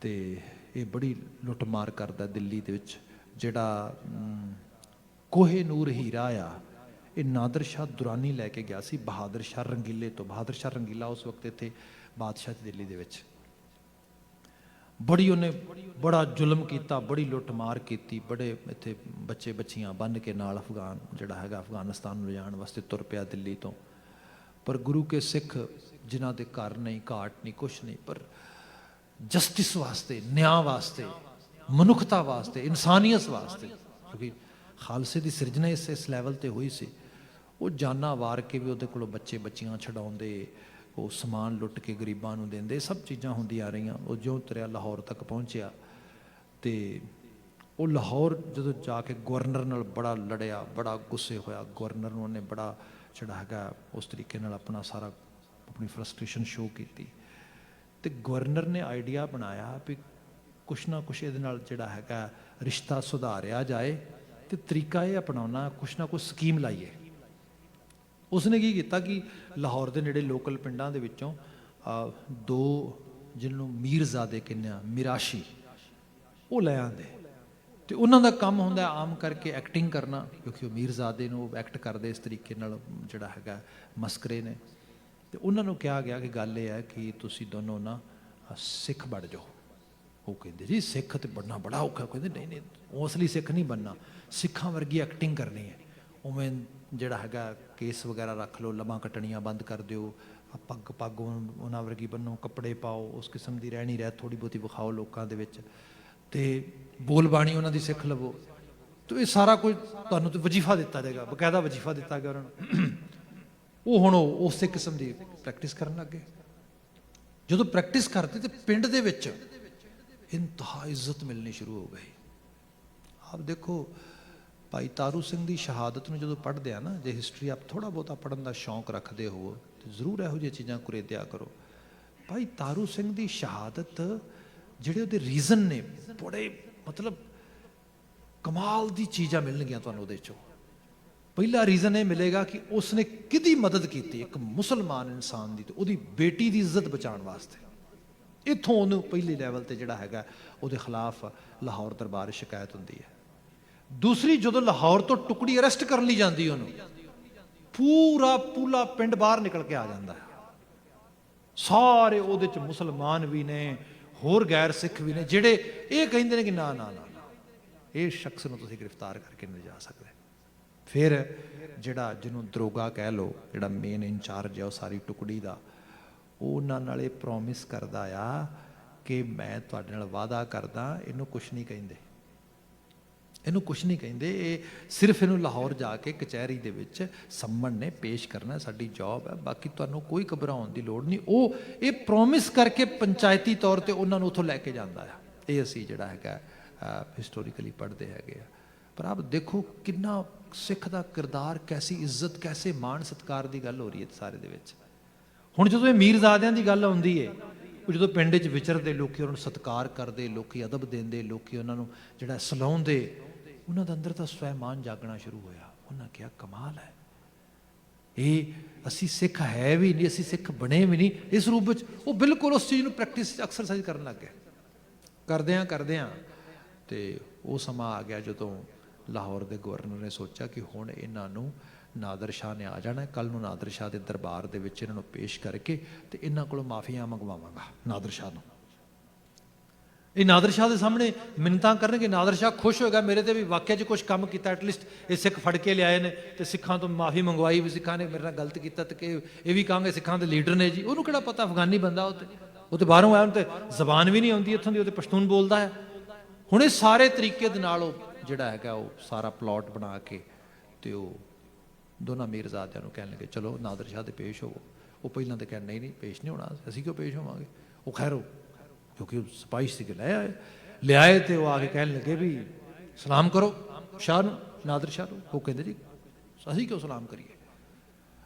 ਤੇ ਇਹ ਬੜੀ ਲੁੱਟਮਾਰ ਕਰਦਾ ਦਿੱਲੀ ਦੇ ਵਿੱਚ। ਜਿਹੜਾ ਕੋਹੇ ਨੂਰ ਹੀਰਾ ਆ, ਇਹ ਨਾਦਰ ਸ਼ਾਹ ਦੁਰਾਨੀ ਲੈ ਕੇ ਗਿਆ ਸੀ ਬਹਾਦਰ ਸ਼ਾਹ ਰੰਗੀਲੇ ਤੋਂ। ਬਹਾਦਰ ਸ਼ਾਹ ਰੰਗੀਲਾ ਉਸ ਵਕਤ ਇੱਥੇ ਬਾਦਸ਼ਾਹ ਸੀ ਦਿੱਲੀ ਦੇ ਵਿੱਚ। ਉਹਨੇ ਬੜਾ ਜ਼ੁਲਮ ਕੀਤਾ, ਬੜੀ ਲੁੱਟਮਾਰ ਕੀਤੀ, ਬੜੇ ਇੱਥੇ ਬੱਚੇ ਬੱਚੀਆਂ ਬੰਨ੍ਹ ਕੇ ਨਾਲ ਅਫਗਾਨ ਜਿਹੜਾ ਹੈਗਾ ਅਫਗਾਨਿਸਤਾਨ ਨੂੰ ਲਿਜਾਣ ਵਾਸਤੇ ਤੁਰ ਪਿਆ ਦਿੱਲੀ ਤੋਂ। ਪਰ ਗੁਰੂ ਕੇ ਸਿੱਖ ਜਿਨ੍ਹਾਂ ਦੇ ਘਰ ਨਹੀਂ, ਘਾਟ ਨਹੀਂ, ਕੁਛ ਨਹੀਂ, ਪਰ ਜਸਟਿਸ ਵਾਸਤੇ, ਨਿਆਂ ਵਾਸਤੇ, ਮਨੁੱਖਤਾ ਵਾਸਤੇ, ਇਨਸਾਨੀਅਤ ਵਾਸਤੇ, ਕਿਉਂਕਿ ਖਾਲਸੇ ਦੀ ਸਿਰਜਣਾ ਇਸ ਲੈਵਲ ਤੇ ਹੋਈ ਸੀ। ਉਹ ਜਾਨਾਂ ਵਾਰ ਕੇ ਵੀ ਉਹਦੇ ਕੋਲੋਂ ਬੱਚੇ ਬੱਚੀਆਂ ਛਡਾਉਂਦੇ, ਉਹ ਸਮਾਨ ਲੁੱਟ ਕੇ ਗਰੀਬਾਂ ਨੂੰ ਦਿੰਦੇ, ਸਭ ਚੀਜ਼ਾਂ ਹੁੰਦੀਆਂ ਰਹੀਆਂ। ਉਹ ਜਿਉਂ ਤੁਰਿਆ ਲਾਹੌਰ ਤੱਕ ਪਹੁੰਚਿਆ, ਤੇ ਉਹ ਲਾਹੌਰ ਜਦੋਂ ਜਾ ਕੇ ਗਵਰਨਰ ਨਾਲ ਬੜਾ ਲੜਿਆ, ਬੜਾ ਗੁੱਸੇ ਹੋਇਆ ਗਵਰਨਰ ਨੂੰ। ਉਹਨੇ ਬੜਾ ਜਿਹੜਾ ਹੈਗਾ ਉਸ ਤਰੀਕੇ ਨਾਲ ਆਪਣੀ ਫਰਸਟ੍ਰੇਸ਼ਨ ਸ਼ੋਅ ਕੀਤੀ, ਤੇ ਗਵਰਨਰ ਨੇ ਆਈਡੀਆ ਬਣਾਇਆ ਵੀ ਕੁਛ ਨਾ ਕੁਛ ਇਹਦੇ ਨਾਲ ਜਿਹੜਾ ਹੈਗਾ ਰਿਸ਼ਤਾ ਸੁਧਾਰਿਆ ਜਾਏ, ਤੇ ਤਰੀਕਾ ਇਹ ਅਪਣਾਉਣਾ, ਕੁਛ ਨਾ ਕੁਛ ਸਕੀਮ ਲਾਈਏ। ਉਸਨੇ ਕੀ ਕੀਤਾ ਕਿ ਲਾਹੌਰ ਦੇ ਨੇੜੇ ਲੋਕਲ ਪਿੰਡਾਂ ਦੇ ਵਿੱਚੋਂ ਦੋ, ਜਿਹਨੂੰ ਮੀਰਜ਼ਾਦੇ ਕਹਿੰਦੇ ਆ, ਮਿਰਾਸ਼ੀ, ਉਹ ਲੈ ਆਂਦੇ, ਤੇ ਉਹਨਾਂ ਦਾ ਕੰਮ ਹੁੰਦਾ ਆਮ ਕਰਕੇ ਐਕਟਿੰਗ ਕਰਨਾ, ਕਿਉਂਕਿ ਉਹ ਮੀਰਜ਼ਾਦੇ ਨੂੰ ਐਕਟ ਕਰਦੇ ਇਸ ਤਰੀਕੇ ਨਾਲ ਜਿਹੜਾ ਹੈਗਾ ਮਸਕਰੇ ਨੇ। ਤੇ ਉਹਨਾਂ ਨੂੰ ਕਿਹਾ ਗਿਆ ਕਿ ਗੱਲ ਇਹ ਹੈ ਕਿ ਤੁਸੀਂ ਦੋਨੋਂ ਨਾ ਸਿੱਖ ਬਣ ਜਾਓ। ਉਹ ਕਹਿੰਦੇ ਜੀ ਸਿੱਖ ਤੇ ਬਣਨਾ ਬੜਾ ਔਖਾ। ਕਹਿੰਦੇ ਨਹੀਂ, ਉਹ ਅਸਲੀ ਸਿੱਖ ਨਹੀਂ ਬਣਨਾ, ਸਿੱਖਾਂ ਵਰਗੀ ਐਕਟਿੰਗ ਕਰਨੀ ਹੈ। ਉਵੇਂ ਜਿਹੜਾ ਹੈਗਾ ਕੇਸ ਵਗੈਰਾ ਰੱਖ ਲਓ, ਲੰਬਾਂ ਕੱਟਣੀਆਂ ਬੰਦ ਕਰ ਦਿਓ, ਪੱਗ ਉਹਨਾਂ ਵਰਗੀ ਬੰਨੋ, ਕੱਪੜੇ ਪਾਓ, ਉਸ ਕਿਸਮ ਦੀ ਰਹਿਣੀ ਰਹਿਤ ਥੋੜ੍ਹੀ ਬਹੁਤੀ ਵਿਖਾਓ ਲੋਕਾਂ ਦੇ ਵਿੱਚ। ਤੇ ਬੋਲ ਬਾਣੀ ਉਹਨਾਂ ਦੀ ਸਿੱਖ ਲਵੋ। ਤੋ ਇਹ ਸਾਰਾ ਕੁਝ ਤੁਹਾਨੂੰ ਤੇ ਵਜੀਫਾ ਦਿੱਤਾ ਜਾਏਗਾ, ਬਕਾਇਦਾ ਵਜੀਫਾ ਦਿੱਤਾ ਗਿਆ ਉਹਨਾਂ ਨੂੰ। ਉਹ ਹੁਣ ਉਸੇ ਕਿਸਮ ਦੀ ਪ੍ਰੈਕਟਿਸ ਕਰਨ ਲੱਗੇ। ਜਦੋਂ ਪ੍ਰੈਕਟਿਸ ਕਰਦੇ ਤੇ ਪਿੰਡ ਦੇ ਵਿੱਚ ਇੰਤਹਾ ਇੱਜ਼ਤ ਮਿਲਣੀ ਸ਼ੁਰੂ ਹੋ ਗਈ। ਆਪ ਦੇਖੋ ਭਾਈ ਤਾਰੂ ਸਿੰਘ ਦੀ ਸ਼ਹਾਦਤ ਨੂੰ ਜਦੋਂ ਪੜ੍ਹਦੇ ਆ ਨਾ, ਜੇ ਹਿਸਟਰੀ ਆਪ ਥੋੜ੍ਹਾ ਬਹੁਤਾ ਪੜ੍ਹਨ ਦਾ ਸ਼ੌਂਕ ਰੱਖਦੇ ਹੋ ਤਾਂ ਜ਼ਰੂਰ ਇਹੋ ਜਿਹੀਆਂ ਚੀਜ਼ਾਂ ਕੁਰੇਦਿਆ ਕਰੋ। ਭਾਈ ਤਾਰੂ ਸਿੰਘ ਦੀ ਸ਼ਹਾਦਤ ਜਿਹੜੇ ਉਹਦੇ ਰੀਜ਼ਨ ਨੇ ਬੜੇ ਮਤਲਬ ਕਮਾਲ ਦੀ ਚੀਜ਼ਾਂ ਮਿਲਣਗੀਆਂ ਤੁਹਾਨੂੰ ਉਹਦੇ 'ਚੋਂ। ਪਹਿਲਾ ਰੀਜ਼ਨ ਇਹ ਮਿਲੇਗਾ ਕਿ ਉਸਨੇ ਕਿਹਦੀ ਮਦਦ ਕੀਤੀ, ਇੱਕ ਮੁਸਲਮਾਨ ਇਨਸਾਨ ਦੀ, ਤੇ ਉਹਦੀ ਬੇਟੀ ਦੀ ਇੱਜ਼ਤ ਬਚਾਉਣ ਵਾਸਤੇ। ਇੱਥੋਂ ਉਹਨੂੰ ਪਹਿਲੇ ਲੈਵਲ ਤੇ ਜਿਹੜਾ ਹੈਗਾ ਉਹਦੇ ਖਿਲਾਫ ਲਾਹੌਰ ਦਰਬਾਰ ਸ਼ਿਕਾਇਤ ਹੁੰਦੀ ਹੈ। ਦੂਸਰੀ, ਜਦੋਂ ਲਾਹੌਰ ਤੋਂ ਟੁਕੜੀ ਅਰੈਸਟ ਕਰਨ ਲਈ ਜਾਂਦੀ ਉਹਨੂੰ, ਪੂਰਾ ਪਿੰਡ ਬਾਹਰ ਨਿਕਲ ਕੇ ਆ ਜਾਂਦਾ ਹੈ। ਸਾਰੇ ਉਹਦੇ 'ਚ ਮੁਸਲਮਾਨ ਵੀ ਨੇ, ਹੋਰ ਗੈਰ ਸਿੱਖ ਵੀ ਨੇ, ਜਿਹੜੇ ਇਹ ਕਹਿੰਦੇ ਨੇ ਕਿ ਨਾ ਨਾ ਨਾ ਇਹ ਸ਼ਖਸ ਨੂੰ ਤੁਸੀਂ ਗ੍ਰਿਫਤਾਰ ਕਰਕੇ ਨਹੀਂ ਜਾ ਸਕਦੇ। ਫਿਰ ਜਿਹੜਾ ਜਿਹਨੂੰ ਦਰੋਗਾ ਕਹਿ ਲਓ, ਜਿਹੜਾ ਮੇਨ ਇੰਚਾਰਜ ਹੈ ਉਹ ਸਾਰੀ ਟੁਕੜੀ ਦਾ, ਉਹ ਉਹਨਾਂ ਨਾਲ ਇਹ ਪ੍ਰੋਮਿਸ ਕਰਦਾ ਆ ਕਿ ਮੈਂ ਤੁਹਾਡੇ ਨਾਲ ਵਾਅਦਾ ਕਰਦਾ ਇਹਨੂੰ ਕੁਛ ਨਹੀਂ ਕਹਿੰਦੇ, ਇਹਨੂੰ ਕੁਛ ਨਹੀਂ ਕਹਿੰਦੇ, ਇਹ ਸਿਰਫ ਇਹਨੂੰ ਲਾਹੌਰ ਜਾ ਕੇ ਕਚਹਿਰੀ ਦੇ ਵਿੱਚ ਸੰਮਣ ਨੇ ਪੇਸ਼ ਕਰਨਾ, ਸਾਡੀ ਜੌਬ ਹੈ, ਬਾਕੀ ਤੁਹਾਨੂੰ ਕੋਈ ਘਬਰਾਉਣ ਦੀ ਲੋੜ ਨਹੀਂ। ਉਹ ਇਹ ਪ੍ਰੋਮਿਸ ਕਰਕੇ ਪੰਚਾਇਤੀ ਤੌਰ ਤੇ ਉਹਨਾਂ ਨੂੰ ਉੱਥੋਂ ਲੈ ਕੇ ਜਾਂਦਾ ਆ। ਇਹ ਅਸੀਂ ਜਿਹੜਾ ਹੈਗਾ ਹਿਸਟੋਰੀਕਲੀ ਪੜ੍ਹਦੇ ਹੈਗੇ ਆ। ਪਰ ਆਪ ਦੇਖੋ ਕਿੰਨਾ ਸਿੱਖ ਦਾ ਕਿਰਦਾਰ, ਕੈਸੀ ਇੱਜ਼ਤ, ਕੈਸੇ ਮਾਣ ਸਤਿਕਾਰ ਦੀ ਗੱਲ ਹੋ ਰਹੀ ਹੈ ਸਾਰੇ ਦੇ ਵਿੱਚ। ਹੁਣ ਜਦੋਂ ਇਹ ਮੀਰਜ਼ਾਦਿਆਂ ਦੀ ਗੱਲ ਆਉਂਦੀ ਹੈ, ਉਹ ਜਦੋਂ ਪਿੰਡ 'ਚ ਵਿਚਰਦੇ, ਲੋਕੀ ਉਹਨਾਂ ਨੂੰ ਸਤਿਕਾਰ ਕਰਦੇ, ਲੋਕੀ ਅਦਬ ਦਿੰਦੇ, ਲੋਕੀ ਉਹਨਾਂ ਨੂੰ ਜਿਹੜਾ ਸਲਾਉਂਦੇ, ਉਹਨਾਂ ਦੇ ਅੰਦਰ ਤਾਂ ਸਵੈਮਾਨ ਜਾਗਣਾ ਸ਼ੁਰੂ ਹੋਇਆ। ਉਹਨਾਂ ਕਿਹਾ ਕਮਾਲ ਹੈ, ਇਹ ਅਸੀਂ ਸਿੱਖ ਹੈ ਵੀ ਨਹੀਂ, ਅਸੀਂ ਸਿੱਖ ਬਣੇ ਵੀ ਨਹੀਂ ਇਸ ਰੂਪ ਵਿੱਚ। ਉਹ ਬਿਲਕੁਲ ਉਸ ਚੀਜ਼ ਨੂੰ ਪ੍ਰੈਕਟਿਸ ਐਕਸਰਸਾਈਜ਼ ਕਰਨ ਲੱਗ ਗਏ। ਕਰਦਿਆਂ ਤੇ ਉਹ ਸਮਾਂ ਆ ਗਿਆ ਜਦੋਂ ਲਾਹੌਰ ਦੇ ਗਵਰਨਰ ਨੇ ਸੋਚਿਆ ਕਿ ਹੁਣ ਇਹਨਾਂ ਨੂੰ ਨਾਦਰ ਸ਼ਾਹ ਨੇ ਆ ਜਾਣਾ, ਕੱਲ੍ਹ ਨੂੰ ਨਾਦਰ ਸ਼ਾਹ ਦੇ ਦਰਬਾਰ ਦੇ ਵਿੱਚ ਇਹਨਾਂ ਨੂੰ ਪੇਸ਼ ਕਰਕੇ ਤੇ ਇਹਨਾਂ ਕੋਲੋਂ ਮਾਫੀਆਂ ਮੰਗਵਾਵਾਂਗਾ ਨਾਦਰ ਸ਼ਾਹ ਨੂੰ। ਇਹ ਨਾਦਰ ਸ਼ਾਹ ਦੇ ਸਾਹਮਣੇ ਮਿੰਨਤਾਂ ਕਰਨਗੇ, ਨਾਦਰ ਸ਼ਾਹ ਖੁਸ਼ ਹੋਏਗਾ, ਮੇਰੇ ਤੇ ਵੀ ਵਾਕਿਆ 'ਚ ਕੁਛ ਕੰਮ ਕੀਤਾ, ਐਟਲੀਸਟ ਇਹ ਸਿੱਖ ਫੜ ਕੇ ਲਿਆਏ ਨੇ ਤੇ ਸਿੱਖਾਂ ਤੋਂ ਮਾਫੀ ਮੰਗਵਾਈ, ਵੀ ਸਿੱਖਾਂ ਨੇ ਮੇਰੇ ਨਾਲ ਗਲਤ ਕੀਤਾ, ਤੇ ਕਿ ਇਹ ਵੀ ਕਹਾਂਗੇ ਸਿੱਖਾਂ ਦੇ ਲੀਡਰ ਨੇ ਜੀ। ਉਹਨੂੰ ਕਿਹੜਾ ਪਤਾ, ਅਫਗਾਨੀ ਬੰਦਾ ਉਹ ਤੇ ਬਾਹਰੋਂ ਆਇਆ, ਉਹਨੂੰ ਤੇ ਜ਼ਬਾਨ ਵੀ ਨਹੀਂ ਆਉਂਦੀ ਇੱਥੋਂ ਦੀ, ਉਹ ਤੇ ਪਸ਼ਤੂਨ ਬੋਲਦਾ ਹੈ। ਹੁਣ ਇਹ ਸਾਰੇ ਤਰੀਕੇ ਦੇ ਨਾਲ ਉਹ ਜਿਹੜਾ ਹੈਗਾ ਉਹ ਸਾਰਾ ਪਲਾਟ ਬਣਾ ਕੇ ਤੇ ਉਹ ਦੋਨਾਂ ਮੀਰਜ਼ਾਦਿਆਂ ਨੂੰ ਕਹਿਣ ਲੱਗੇ ਚਲੋ ਨਾਦਰ ਸ਼ਾਹ ਦੇ ਪੇਸ਼ ਹੋਵੋ। ਉਹ ਪਹਿਲਾਂ ਤਾਂ ਕਹਿਣ ਨਹੀਂ ਪੇਸ਼ ਨਹੀਂ ਹੋਣਾ, ਅਸੀਂ ਕਿਉਂ ਪੇਸ਼ ਹੋਵਾਂਗੇ। ਉਹ ਖੈਰ ਕਿਉਂਕਿ ਉਹ ਸਿਪਾਹੀ ਸੀਗੇ, ਲਿਆਏ ਤੇ ਉਹ ਆ ਕੇ ਕਹਿਣ ਲੱਗੇ ਵੀ ਸਲਾਮ ਕਰੋ ਸ਼ਾਹ ਨੂੰ, ਨਾਦਰ ਸ਼ਾਹ ਨੂੰ। ਉਹ ਕਹਿੰਦੇ ਜੀ ਅਸੀਂ ਕਿਉਂ ਸਲਾਮ ਕਰੀਏ।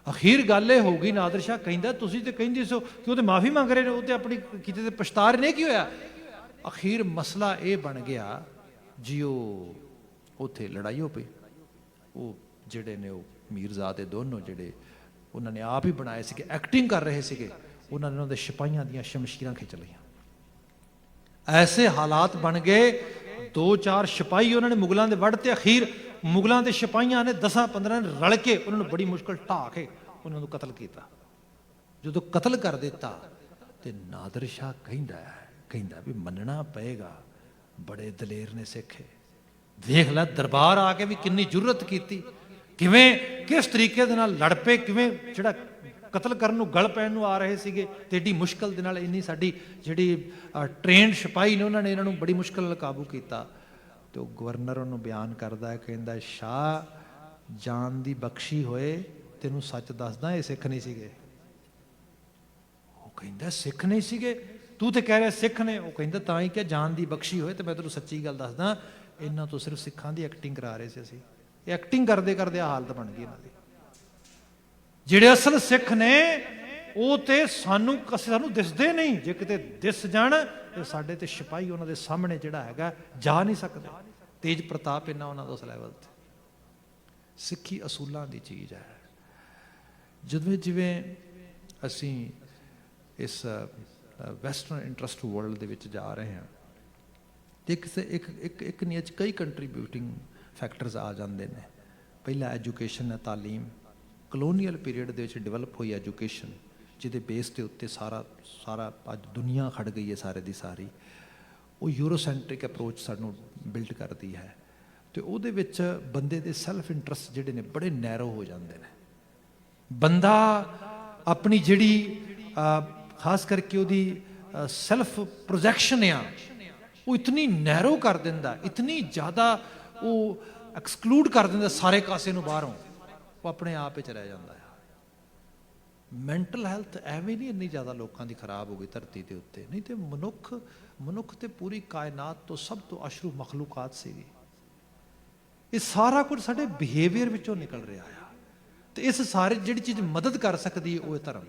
ਅਖੀਰ ਗੱਲ ਇਹ ਹੋ ਗਈ, ਨਾਦਰ ਸ਼ਾਹ ਕਹਿੰਦਾ ਤੁਸੀਂ ਤੇ ਕਹਿੰਦੇ ਸੋ ਕਿ ਉਹ ਤੇ ਮਾਫੀ ਮੰਗ ਰਹੇ ਨੇ, ਉਹ ਤੇ ਆਪਣੀ ਕੀਤੇ ਤੇ ਪਛਤਾ ਰਹੇ ਨੇ, ਕੀ ਹੋਇਆ। ਅਖੀਰ ਮਸਲਾ ਇਹ ਬਣ ਗਿਆ ਜੀ, ਉਹ ਉੱਥੇ ਲੜਾਈ ਹੋ ਪਈ। ਉਹ ਜਿਹੜੇ ਨੇ ਉਹ ਮੀਰਜ਼ਾਦੇ ਦੋਨੋਂ, ਜਿਹੜੇ ਉਹਨਾਂ ਨੇ ਆਪ ਹੀ ਬਣਾਏ ਸੀਗੇ, ਐਕਟਿੰਗ ਕਰ ਰਹੇ ਸੀਗੇ, ਉਹਨਾਂ ਨੇ ਉਹਨਾਂ ਦੇ ਸਿਪਾਹੀਆਂ ਦੀਆਂ ਸ਼ਮਸ਼ੀਰਾਂ ਖਿੱਚ ਲਈਆਂ। ਐਸੇ ਹਾਲਾਤ ਬਣ ਗਏ, 2-4 ਸਿਪਾਹੀ ਉਹਨਾਂ ਨੇ ਮੁਗਲਾਂ ਦੇ ਵੱਢ ਤੇ। ਅਖੀਰ ਮੁਗਲਾਂ ਦੇ ਸਿਪਾਹੀਆਂ ਨੇ 10-15 ਨੇ ਰਲ ਕੇ ਉਹਨਾਂ ਨੂੰ ਬੜੀ ਮੁਸ਼ਕਲ ਢਾਹ ਕੇ ਉਹਨਾਂ ਨੂੰ ਕਤਲ ਕੀਤਾ। ਜਦੋਂ ਕਤਲ ਕਰ ਦਿੱਤਾ ਤੇ ਨਾਦਰ ਸ਼ਾਹ ਕਹਿੰਦਾ ਵੀ ਮੰਨਣਾ ਪਏਗਾ, ਬੜੇ ਦਲੇਰ ਨੇ ਸਿੱਖ। ਦੇਖ ਲੈ ਦਰਬਾਰ ਆ ਕੇ ਵੀ ਕਿੰਨੀ ਜੁਰਤ ਕੀਤੀ, ਕਿਸ ਤਰੀਕੇ ਦੇ ਨਾਲ ਲੜ ਪਏ, ਕਿਵੇਂ ਜਿਹੜਾ ਕਤਲ ਕਰਨ ਨੂੰ ਗਲ ਪੈਣ ਨੂੰ ਆ ਰਹੇ ਸੀਗੇ ਤੇ ਏਡੀ ਮੁਸ਼ਕਲ ਦੇ ਨਾਲ ਇੰਨੀ ਸਾਡੀ ਜਿਹੜੀ ਟ੍ਰੇਨਡ ਸਿਪਾਹੀ ਨੇ ਉਹਨਾਂ ਨੇ ਇਹਨਾਂ ਨੂੰ ਬੜੀ ਮੁਸ਼ਕਲ ਨਾਲ ਕਾਬੂ ਕੀਤਾ। ਤੇ ਉਹ ਗਵਰਨਰ ਉਹਨੂੰ ਬਿਆਨ ਕਰਦਾ ਹੈ, ਕਹਿੰਦਾ ਸ਼ਾਹ ਜਾਨ ਦੀ ਬਖਸ਼ੀ ਹੋਏ ਤੈਨੂੰ ਸੱਚ ਦੱਸਦਾ ਇਹ ਸਿੱਖ ਨਹੀਂ ਸੀਗੇ। ਉਹ ਕਹਿੰਦਾ ਸਿੱਖ ਨਹੀਂ ਸੀਗੇ, ਤੂੰ ਤੇ ਕਹਿ ਰਿਹਾ ਸਿੱਖ ਨੇ। ਉਹ ਕਹਿੰਦਾ ਤਾਂ ਹੀ ਕਿ ਜਾਨ ਦੀ ਬਖਸ਼ੀ ਹੋਏ ਤੇ ਮੈਂ ਤੈਨੂੰ ਸੱਚੀ ਗੱਲ ਦੱਸਦਾ, ਇਹਨਾਂ ਤੋਂ ਸਿਰਫ ਸਿੱਖਾਂ ਦੀ ਐਕਟਿੰਗ ਕਰਾ ਰਹੇ ਸੀ ਅਸੀਂ। ਇਹ ਐਕਟਿੰਗ ਕਰਦੇ ਆ ਹਾਲਤ ਬਣ ਗਈ ਇਹਨਾਂ ਦੀ। ਜਿਹੜੇ ਅਸਲ ਸਿੱਖ ਨੇ ਉਹ ਤੇ ਸਾਨੂੰ ਦਿਸਦੇ ਨਹੀਂ, ਜੇ ਕਿਤੇ ਦਿਸ ਜਾਣ ਤੇ ਸਾਡੇ ਤੇ ਸਿਪਾਹੀ ਉਹਨਾਂ ਦੇ ਸਾਹਮਣੇ ਜਿਹੜਾ ਹੈਗਾ ਜਾ ਨਹੀਂ ਸਕਦੇ। ਤੇਜ ਪ੍ਰਤਾਪ ਇੰਨਾ ਉਹਨਾਂ ਦਾ ਉਸ ਲੈਵਲ ਤੇ। ਸਿੱਖੀ ਅਸੂਲਾਂ ਦੀ ਚੀਜ਼ ਹੈ। ਜਿਵੇਂ ਅਸੀਂ ਇਸ ਵੈਸਟਰਨ ਇੰਟਰਸਟ ਵਰਲਡ ਦੇ ਵਿੱਚ ਜਾ ਰਹੇ ਹਾਂ ਤੇ ਇੱਕ ਨਹੀਂ ਅੱਜ ਕਈ ਕੰਟਰੀਬਿਊਟਿੰਗ ਫੈਕਟਰਸ ਆ ਜਾਂਦੇ ਨੇ। ਪਹਿਲਾ ਐਜੂਕੇਸ਼ਨ ਹੈ, ਤਾਲੀਮ। ਕਲੋਨੀਅਲ ਪੀਰੀਅਡ ਦੇ ਵਿੱਚ ਡਿਵੈਲਪ ਹੋਈ ਐਜੂਕੇਸ਼ਨ, ਜਿਹਦੇ ਬੇਸ ਦੇ ਉੱਤੇ ਸਾਰਾ ਅੱਜ ਦੁਨੀਆ ਖੜ ਗਈ ਹੈ ਸਾਰੇ ਦੀ ਸਾਰੀ। ਉਹ ਯੂਰੋਸੈਂਟਰਿਕ ਅਪਰੋਚ ਸਾਨੂੰ ਬਿਲਡ ਕਰਦੀ ਹੈ ਤੇ ਉਹਦੇ ਵਿੱਚ ਬੰਦੇ ਦੇ ਸੈਲਫ ਇੰਟਰਸਟ ਜਿਹੜੇ ਨੇ ਬੜੇ ਨੈਰੋ ਹੋ ਜਾਂਦੇ ਨੇ। ਬੰਦਾ ਆਪਣੀ ਜਿਹੜੀ ਖਾਸ ਕਰਕੇ ਉਹਦੀ ਸੈਲਫ ਪ੍ਰੋਜੈਕਸ਼ਨ ਆ, ਉਹ ਇਤਨੀ ਨੈਰੋ ਕਰ ਦਿੰਦਾ, ਇਤਨੀ ਜ਼ਿਆਦਾ ਉਹ ਐਕਸਕਲੂਡ ਕਰ ਦਿੰਦਾ ਸਾਰੇ ਕਾਸੇ ਨੂੰ ਬਾਹਰੋਂ, ਉਹ ਆਪਣੇ ਆਪ ਵਿੱਚ ਰਹਿ ਜਾਂਦਾ ਆ। ਮੈਂਟਲ ਹੈਲਥ ਐਵੇਂ ਨਹੀਂ ਇੰਨੀ ਜ਼ਿਆਦਾ ਲੋਕਾਂ ਦੀ ਖਰਾਬ ਹੋ ਗਈ ਧਰਤੀ ਦੇ ਉੱਤੇ, ਨਹੀਂ ਤੇ ਮਨੁੱਖ ਤੇ ਪੂਰੀ ਕਾਇਨਾਤ ਤੋਂ ਸਭ ਤੋਂ ਅਸ਼ਰੂ ਮਖਲੂਕਾਤ ਸੀਗੀ। ਇਹ ਸਾਰਾ ਕੁਝ ਸਾਡੇ ਬਿਹੇਵੀਅਰ ਵਿੱਚੋਂ ਨਿਕਲ ਰਿਹਾ ਆ। ਤੇ ਇਸ ਸਾਰੇ ਜਿਹੜੀ ਚੀਜ਼ ਮਦਦ ਕਰ ਸਕਦੀ ਹੈ ਉਹ ਹੈ ਧਰਮ।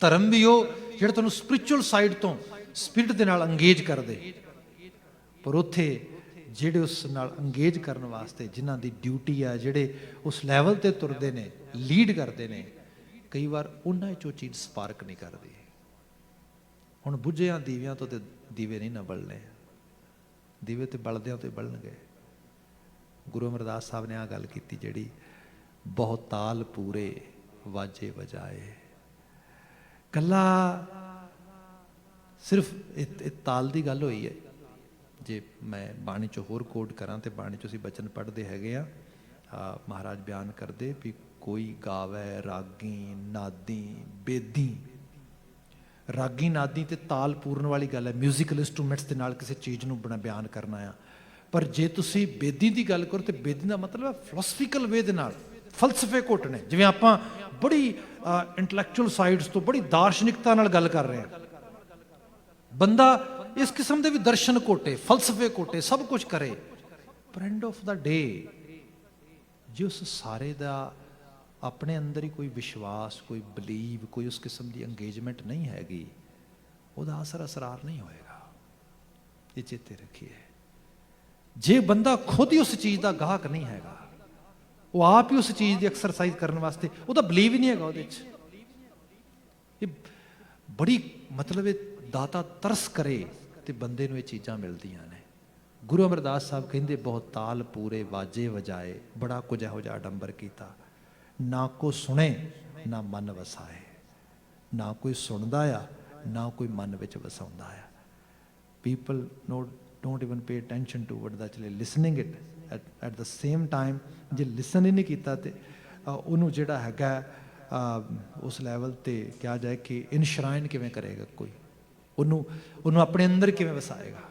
ਧਰਮ ਵੀ ਉਹ ਜਿਹੜਾ ਤੁਹਾਨੂੰ ਸਪਿਰਿਚੁਅਲ ਸਾਈਡ ਤੋਂ ਸਪਿਰਿਟ ਦੇ ਨਾਲ ਅੰਗੇਜ ਕਰਦੇ, ਪਰ ਉੱਥੇ ਜਿਹੜੇ ਉਸ ਨਾਲ ਅੰਗੇਜ ਕਰਨ ਵਾਸਤੇ ਜਿਨ੍ਹਾਂ ਦੀ ਡਿਊਟੀ ਆ, ਜਿਹੜੇ ਉਸ ਲੈਵਲ ਤੇ ਤੁਰਦੇ ਨੇ, ਲੀਡ ਕਰਦੇ ਨੇ, ਕਈ ਵਾਰ ਉਹਨਾਂ 'ਚੋਂ ਚੀਜ਼ ਸਪਾਰਕ ਨਹੀਂ ਕਰਦੀ। ਹੁਣ ਬੁੱਝਿਆਂ ਦੀਵਿਆਂ ਤੋਂ ਤੇ ਦੀਵੇ ਨਹੀਂ ਨਾ ਬਲਣੇ, ਦੀਵੇ ਤੇ ਬਲਦਿਆਂ ਤੋਂ ਬਲਣਗੇ। ਗੁਰੂ ਅਮਰਦਾਸ ਸਾਹਿਬ ਨੇ ਆਹ ਗੱਲ ਕੀਤੀ ਜਿਹੜੀ, ਬਹੁਤ ਤਾਲ ਪੂਰੇ ਵਾਜੇ ਵਜਾਏ। ਕੱਲਾ ਸਿਰਫ ਇਹ ਤਾਲ ਦੀ ਗੱਲ ਹੋਈ ਹੈ। ਜੇ ਮੈਂ ਬਾਣੀ 'ਚੋਂ ਹੋਰ ਕੋਟ ਕਰਾਂ ਤੇ ਬਾਣੀ 'ਚੋਂ ਅਸੀਂ ਬਚਨ ਪੜ੍ਹਦੇ ਹੈਗੇ ਆ, ਮਹਾਰਾਜ ਬਿਆਨ ਕਰਦੇ ਵੀ ਕੋਈ ਗਾਵੇ ਰਾਗੀ ਨਾਦੀ ਬੇਦੀ। ਰਾਗੀ ਨਾਦੀ ਤੇ ਤਾਲ ਪੂਰਨ ਵਾਲੀ ਗੱਲ ਹੈ, ਮਿਊਜ਼ੀਕਲ ਇੰਸਟਰੂਮੈਂਟਸ ਦੇ ਨਾਲ ਕਿਸੇ ਚੀਜ਼ ਨੂੰ ਬਿਆਨ ਕਰਨਾ ਆ। ਪਰ ਜੇ ਤੁਸੀਂ ਬੇਦੀ ਦੀ ਗੱਲ ਕਰੋ ਤੇ ਬੇਦੀ ਦਾ ਮਤਲਬ ਹੈ ਫਿਲਾਸਫੀਕਲ ਵੇ ਦੇ ਨਾਲ, ਫਲਸਫੇ ਘੁੱਟਣੇ। ਜਿਵੇਂ ਆਪਾਂ ਬੜੀ ਇੰਟਲੈਕਚੁਅਲ ਸਾਈਡਸ ਤੋਂ ਬੜੀ ਦਾਰਸ਼ਨਿਕਤਾ ਨਾਲ ਗੱਲ ਕਰ ਰਹੇ ਹਾਂ, ਬੰਦਾ ਇਸ ਕਿਸਮ ਦੇ ਵੀ ਦਰਸ਼ਨ ਘੋਟੇ, ਫਲਸਫੇ ਘੋਟੇ, ਸਭ ਕੁਝ ਕਰੇ, ਪਰ ਐਂਡ ਆਫ ਦਾ ਡੇ ਜੇ ਉਸ ਸਾਰੇ ਦਾ ਆਪਣੇ ਅੰਦਰ ਹੀ ਕੋਈ ਵਿਸ਼ਵਾਸ, ਕੋਈ ਬਲੀਵ, ਕੋਈ ਉਸ ਕਿਸਮ ਦੀ ਅੰਗੇਜਮੈਂਟ ਨਹੀਂ ਹੈਗੀ, ਉਹਦਾ ਅਸਰਾਰ ਨਹੀਂ ਹੋਏਗਾ। ਇਹ ਚੇਤੇ ਰੱਖੀਏ। ਜੇ ਬੰਦਾ ਖੁਦ ਹੀ ਉਸ ਚੀਜ਼ ਦਾ ਗਾਹਕ ਨਹੀਂ ਹੈਗਾ, ਉਹ ਆਪ ਹੀ ਉਸ ਚੀਜ਼ ਦੀ ਐਕਸਰਸਾਈਜ਼ ਕਰਨ ਵਾਸਤੇ, ਉਹਦਾ ਬਲੀਵ ਹੀ ਨਹੀਂ ਹੈਗਾ ਉਹਦੇ 'ਚ। ਇਹ ਬੜੀ ਮਤਲਬ ਇਹ ਦਾਤਾ ਤਰਸ ਕਰੇ ਤੇ ਬੰਦੇ ਨੂੰ ਇਹ ਚੀਜ਼ਾਂ ਮਿਲਦੀਆਂ ਨੇ। ਗੁਰੂ ਅਮਰਦਾਸ ਸਾਹਿਬ ਕਹਿੰਦੇ ਬਹੁਤ ਤਾਲ ਪੂਰੇ ਵਾਜੇ ਵਜਾਏ, ਬੜਾ ਕੁਝ ਇਹੋ ਜਿਹਾ ਅਡੰਬਰ ਕੀਤਾ। ਨਾ ਕੋ ਸੁਣੇ ਨਾ ਮਨ ਵਸਾਏ, ਨਾ ਕੋਈ ਸੁਣਦਾ ਆ ਨਾ ਕੋਈ ਮਨ ਵਿੱਚ ਵਸਾਉਂਦਾ ਆ। People don't even pay attention to what actually listening it at the same time। ਜੇ ਲਿਸਨ ਹੀ ਨਹੀਂ ਕੀਤਾ ਤੇ ਉਹਨੂੰ ਜਿਹੜਾ ਹੈਗਾ ਉਸ ਲੈਵਲ ਤੇ ਕਿਹਾ ਜਾਏ ਕਿ ਇਨਸ਼ਰਾਈਨ ਕਿਵੇਂ ਕਰੇਗਾ ਕੋਈ, ਉਹਨੂੰ ਆਪਣੇ ਅੰਦਰ ਕਿਵੇਂ ਵਸਾਏਗਾ,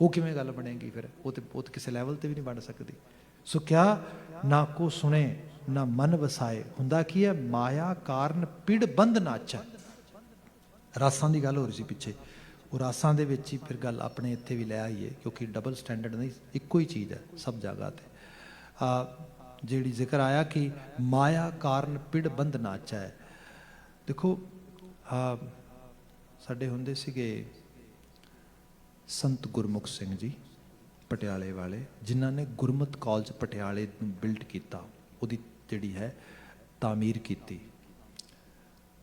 ਉਹ ਕਿਵੇਂ ਗੱਲ ਬਣੇਗੀ ਫਿਰ? ਉਹ ਤੇ ਕਿਸੇ ਲੈਵਲ ਤੇ ਵੀ ਨਹੀਂ ਬਣ ਸਕਦੀ। ਸੋ ਕਿਆ ਨਾ ਕੋ ਸੁਣੇ ਨਾ ਮਨ ਵਸਾਏ। ਹੁੰਦਾ ਕੀ ਹੈ? ਮਾਇਆ ਕਾਰਨ ਪਿੜ ਬੰਧ ਨਾਚੈ। ਰਾਸਾਂ ਦੀ ਗੱਲ ਹੋ ਰਹੀ ਸੀ ਪਿੱਛੇ, ਉਹ ਰਾਸਾਂ ਦੇ ਵਿੱਚ ਹੀ ਫਿਰ ਗੱਲ ਆਪਣੇ ਇੱਥੇ ਵੀ ਲੈ ਆਈਏ, ਕਿਉਂਕਿ ਡਬਲ ਸਟੈਂਡਰਡ ਨਹੀਂ, ਇੱਕੋ ਹੀ ਚੀਜ਼ ਹੈ ਸਭ ਜਗ੍ਹਾ 'ਤੇ। ਜਿਹੜੀ ਜ਼ਿਕਰ ਆਇਆ ਕਿ ਮਾਇਆ ਕਾਰਨ ਪਿੜ ਬੰਧ ਨਾਚੈ। ਦੇਖੋ ਸਾਡੇ ਹੁੰਦੇ ਸੀਗੇ ਸੰਤ ਗੁਰਮੁਖ ਸਿੰਘ ਜੀ ਪਟਿਆਲੇ ਵਾਲੇ, ਜਿਨ੍ਹਾਂ ਨੇ ਗੁਰਮਤਿ ਕਾਲਜ ਪਟਿਆਲੇ ਨੂੰ ਬਿਲਡ ਕੀਤਾ, ਉਹਦੀ ਜਿਹੜੀ ਹੈ ਤਾਮੀਰ ਕੀਤੀ।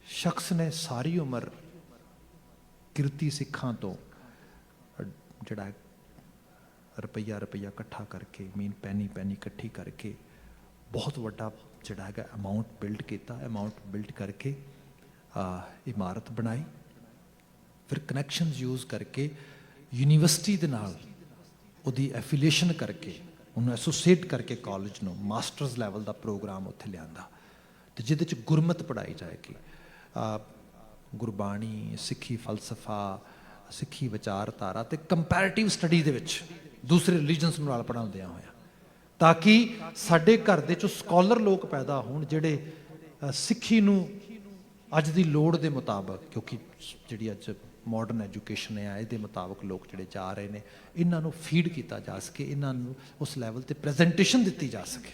ਸ਼ਖਸ ਨੇ ਸਾਰੀ ਉਮਰ ਕਿਰਤੀ ਸਿੱਖਾਂ ਤੋਂ ਜਿਹੜਾ ਰੁਪਈਆ ਇਕੱਠਾ ਕਰਕੇ, ਪੈਨੀ ਇਕੱਠੀ ਕਰਕੇ ਬਹੁਤ ਵੱਡਾ ਜਿਹੜਾ ਹੈਗਾ ਅਮਾਊਂਟ ਬਿਲਡ ਕੀਤਾ। ਅਮਾਊਂਟ ਬਿਲਡ ਕਰਕੇ ਇਮਾਰਤ ਬਣਾਈ, ਫਿਰ ਕਨੈਕਸ਼ਨਸ ਯੂਜ਼ ਕਰਕੇ ਯੂਨੀਵਰਸਿਟੀ ਦੇ ਨਾਲ ਉਹਦੀ ਐਫੀਲੀਏਸ਼ਨ ਕਰਕੇ, ਉਹਨੂੰ ਐਸੋਸੀਏਟ ਕਰਕੇ ਕਾਲਜ ਨੂੰ ਮਾਸਟਰਸ ਲੈਵਲ ਦਾ ਪ੍ਰੋਗਰਾਮ ਉੱਥੇ ਲਿਆਂਦਾ, ਅਤੇ ਜਿਹਦੇ 'ਚ ਗੁਰਮਤਿ ਪੜ੍ਹਾਈ ਜਾਏਗੀ। ਗੁਰਬਾਣੀ, ਸਿੱਖੀ ਫਲਸਫਾ, ਸਿੱਖੀ ਵਿਚਾਰਧਾਰਾ ਅਤੇ ਕੰਪੈਰੇਟਿਵ ਸਟੱਡੀ ਦੇ ਵਿੱਚ ਦੂਸਰੇ ਰਿਲੀਜਨਸ ਨੂੰ ਨਾਲ ਪੜ੍ਹਾਉਂਦਿਆਂ ਹੋਇਆ, ਤਾਂ ਕਿ ਸਾਡੇ ਘਰ ਦੇ 'ਚੋਂ ਸਕਾਲਰ ਲੋਕ ਪੈਦਾ ਹੋਣ ਜਿਹੜੇ ਸਿੱਖੀ ਨੂੰ ਅੱਜ ਦੀ ਲੋੜ ਦੇ ਮੁਤਾਬਕ, ਕਿਉਂਕਿ ਜਿਹੜੀ ਅੱਜ ਮਾਡਰਨ ਐਜੂਕੇਸ਼ਨ ਹੈ ਇਹਦੇ ਮੁਤਾਬਕ ਲੋਕ ਜਿਹੜੇ ਜਾ ਰਹੇ ਨੇ, ਇਹਨਾਂ ਨੂੰ ਫੀਡ ਕੀਤਾ ਜਾ ਸਕੇ, ਇਹਨਾਂ ਨੂੰ ਉਸ ਲੈਵਲ 'ਤੇ ਪ੍ਰੈਜੈਂਟੇਸ਼ਨ ਦਿੱਤੀ ਜਾ ਸਕੇ।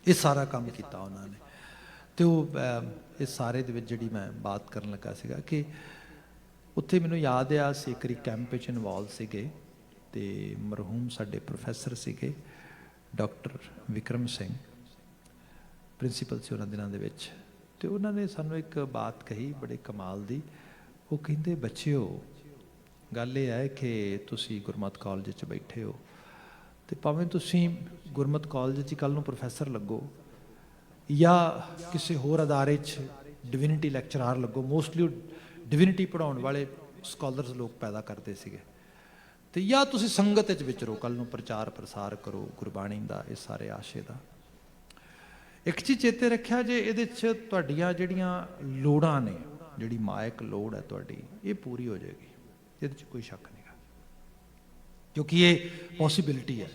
ਇਹ ਸਾਰਾ ਕੰਮ ਕੀਤਾ ਉਹਨਾਂ ਨੇ। ਅਤੇ ਉਹ ਇਸ ਸਾਰੇ ਦੇ ਵਿੱਚ ਜਿਹੜੀ ਮੈਂ ਬਾਤ ਕਰਨ ਲੱਗਾ ਸੀਗਾ ਕਿ ਉੱਥੇ ਮੈਨੂੰ ਯਾਦ ਆ ਅਸੀਂ ਇੱਕ ਵਾਰੀ ਕੈਂਪ ਵਿੱਚ ਇਨਵੋਲਵ ਸੀਗੇ, ਅਤੇ ਮਰਹੂਮ ਸਾਡੇ ਪ੍ਰੋਫੈਸਰ ਸੀਗੇ ਡਾਕਟਰ ਵਿਕਰਮ ਸਿੰਘ, ਪ੍ਰਿੰਸੀਪਲ ਸੀ ਉਹਨਾਂ ਦਿਨਾਂ ਦੇ ਵਿੱਚ। ਅਤੇ ਉਹਨਾਂ ਨੇ ਸਾਨੂੰ ਇੱਕ ਬਾਤ ਕਹੀ ਬੜੇ ਕਮਾਲ ਦੀ। ਉਹ ਕਹਿੰਦੇ, ਬੱਚਿਓ ਗੱਲ ਇਹ ਹੈ ਕਿ ਤੁਸੀਂ ਗੁਰਮਤਿ ਕਾਲਜ 'ਚ ਬੈਠੇ ਹੋ, ਅਤੇ ਭਾਵੇਂ ਤੁਸੀਂ ਗੁਰਮਤਿ ਕਾਲਜ 'ਚ ਕੱਲ੍ਹ ਨੂੰ ਪ੍ਰੋਫੈਸਰ ਲੱਗੋ ਜਾਂ ਕਿਸੇ ਹੋਰ ਅਦਾਰੇ 'ਚ ਡਿਵਿਨਿਟੀ ਲੈਕਚਰਾਰ ਲੱਗੋ, ਮੋਸਟਲੀ ਉਹ ਡਿਵਿਨਿਟੀ ਪੜ੍ਹਾਉਣ ਵਾਲੇ ਸਕਾਲਰਸ ਲੋਕ ਪੈਦਾ ਕਰਦੇ ਸੀਗੇ, ਅਤੇ ਜਾਂ ਤੁਸੀਂ ਸੰਗਤ ਵਿੱਚ ਵਿਚਰੋ, ਕੱਲ੍ਹ ਨੂੰ ਪ੍ਰਚਾਰ ਪ੍ਰਸਾਰ ਕਰੋ ਗੁਰਬਾਣੀ ਦਾ, ਇਹ ਸਾਰੇ ਆਸ਼ੇ ਦਾ। ਇੱਕ ਚੀਜ਼ ਚੇਤੇ ਰੱਖਿਆ ਜੇ, ਇਹਦੇ 'ਚ ਤੁਹਾਡੀਆਂ ਜਿਹੜੀਆਂ ਲੋੜਾਂ ਨੇ, ਜਿਹੜੀ ਮਾਇਕ ਲੋੜ ਹੈ ਤੁਹਾਡੀ, ਇਹ ਪੂਰੀ ਹੋ ਜਾਏਗੀ, ਇਹਦੇ 'ਚ ਕੋਈ ਸ਼ੱਕ ਨਹੀਂ ਗਾ। क्योंकि ये पॉसिबिलिटी है।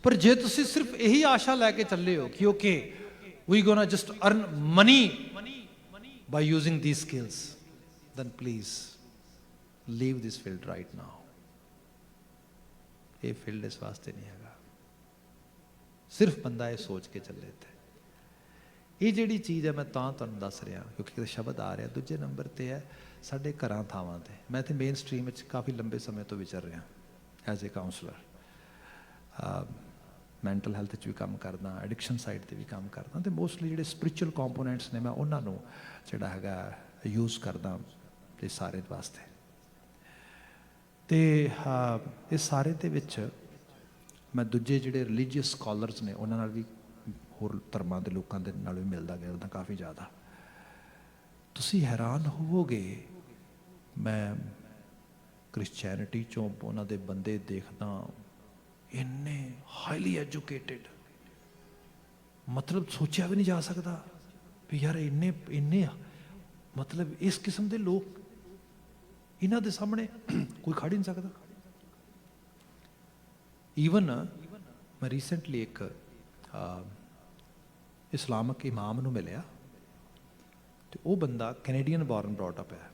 पर जे तुसी सिर्फ यही आशा लैके चले हो कि okay we gonna just earn money by using these skills, then please leave this field right now. ये फील्ड इस वास्ते नहीं हैगा। सिर्फ बंदा ये सोच के चले थे। ये जिहड़ी चीज़ है मैं तुहानूं दस रहा क्योंकि शब्द आ रहा। दूजे नंबर ते है साडे घरां थावां ते। मैं तो मेन स्ट्रीम में काफ़ी लंबे समय तो विचर रहा as a counsellor. Mental health भी काम करदा, एडिक्शन साइड पर भी काम करदा, तो मोस्टली जिहड़े स्पिरिचुअल कंपोनेंट्स ने मैं उन्होंने जिहड़ा हैगा यूज़ करदा इस सारे वास्ते। तो इस सारे दे विच मैं दूजे जिहड़े रिलीजीअस स्कॉलर्स ने उन्हां नाल भी होर धर्मां दे लोकां दे नाल भी मिलदा गिलदा काफ़ी ज़्यादा। तुसीं हैरान होवोगे, मैं क्रिश्चैनिटी चों उन्हां दे बंदे देखदा इन्ने हाईली एजुकेटेड, मतलब सोचा भी नहीं जा सकता भी यार इन्ने इन्ने मतलब इस किस्म के लोग इन्हां दे सामने कोई खड़ ही नहीं सकता। ईवन मैं रीसेंटली एक इस्लामिक इमाम नूं मिलिया, तो वो बंदा कैनेडियन बॉर्न ब्रॉट अप है,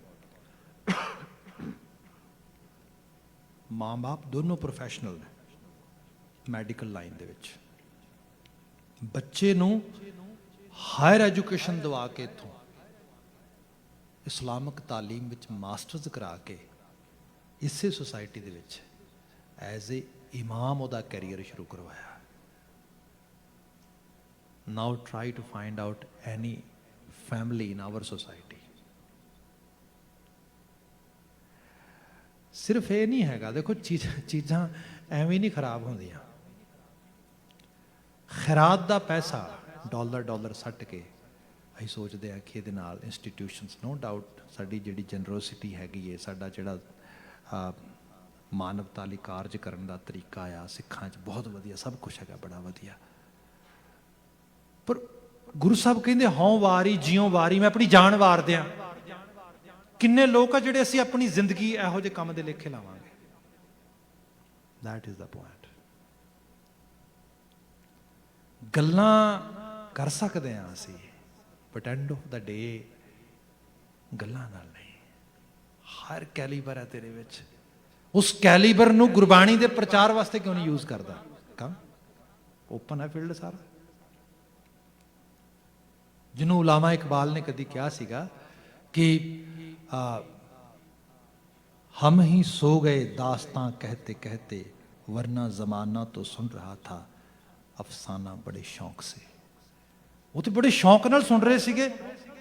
माँ बाप दोनों प्रोफैशनल ने मैडिकल लाइन दे विच। बच्चे नूं हायर एजुकेशन दवा के इत्थों इस्लामिक तालीम विच मास्टर्स करा के इसे society they which as a इमाम उहदा कैरियर शुरू करवाया। Now try to find out any family in our society. सिर्फ ये नहीं हैगा, देखो चीज़ां एवें नहीं खराब होंदियां। खैरात दा पैसा डॉलर सट के ਅਸੀਂ सोचते हैं कि ये इंस्टीट्यूशनस नो डाउट साड़ी जी जनरोसिटी हैगी है, साडा जिहड़ा मानवता लई कारज करन दा तरीका आ सिखां च बहुत वधिया, सब कुछ हैगा बड़ा वधिया। पर गुरु साहब कहंदे हों वारी जियों वारी, मैं अपनी जान वार दियां। किन्ने लोग आ जिहड़े असीं अपनी जिंदगी इहो जिहे काम दे लेखे लावांगे। That is the point. गल्लां कर सकते हैं असीं, but end of the day गल्लां नाल नहीं। हर कैलीबर है तेरे विच, उस कैलीबर नूं गुरबाणी दे प्रचार वास्ते क्यों नहीं यूज करदा? कम ओपन है फील्ड सारा। जिन्हों उलामा इकबाल ने कभी कहा सीगा कि हम ही सो गए दास्तां कहते कहते, वरना जमाना तो सुन रहा था अफसाना बड़े शौक से। वो तो बड़े शौक नाल सुन रहे सीगे,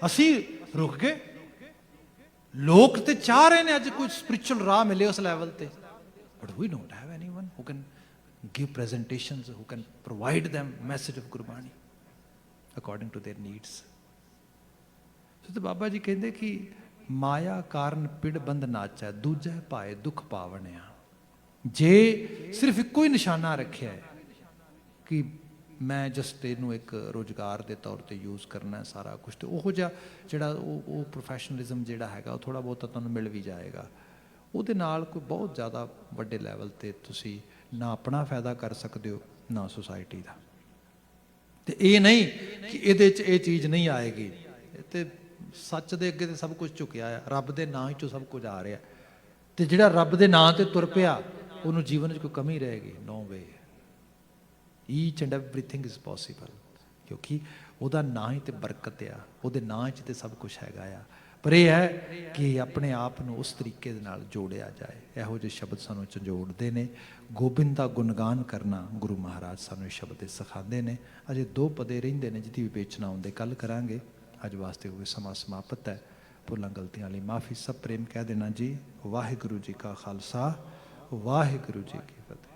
असी रुक गए। लोग तो चाह रहे हैं अज कोई स्पिरिचुअल राह मिले उस लैवल ते, but we don't have anyone who can give presentations, who can provide them message of Gurbani according to their needs. तो बाबा जी कहते कि माया कारण पिड़ बंद नाचा, दूजा पाए दुख पावणिया। जे सिर्फ एको ही निशाना रखा है कि मैं जस्ट इनू एक रोजगार के तौर पर यूज़ करना है सारा कुछ, तो वो जिहड़ा वो प्रोफैशनलिज्म जिहड़ा हैगा थोड़ा बहुत तुहानूं मिल भी जाएगा। उहदे नाल कोई बहुत ज़्यादा वड्डे लैवल ते तुसीं ना अपना फायदा कर सकते हो ना सोसाइटी का। तो ये नहीं कि इहदे च ये चीज़ नहीं आएगी, तो सच दे अगे तो सब कुछ झुकिया है, रब दे नां चों सब कुछ आ रहा। तो जिहड़ा रब दे नां ते तुर पिया उहनूं जीवन च कोई कमी रहेगी? No way. Each and everything is possible, क्योंकि वह ना ही तो बरकत आ, वो नां च तो सब कुछ हैगा आ। पर यह है कि अपने आप को उस तरीके दे नाल जोड़िया जाए। इहो ਜਿਹੇ शब्द सानू झंजोड़ते हैं। गोबिंद का गुणगान करना गुरु महाराज सानू शब्द सिखाते हैं। अजे 2 पदे रहिंदे ने जिहदी विवेचना आउंदे कल करांगे। अज वास्ते कोई समा समाप्त है। भुलां गलतियां लई माफ़ी। सब प्रेम कह देना जी। वाहिगुरू जी का खालसा, वाहिगुरू जी की फतेह।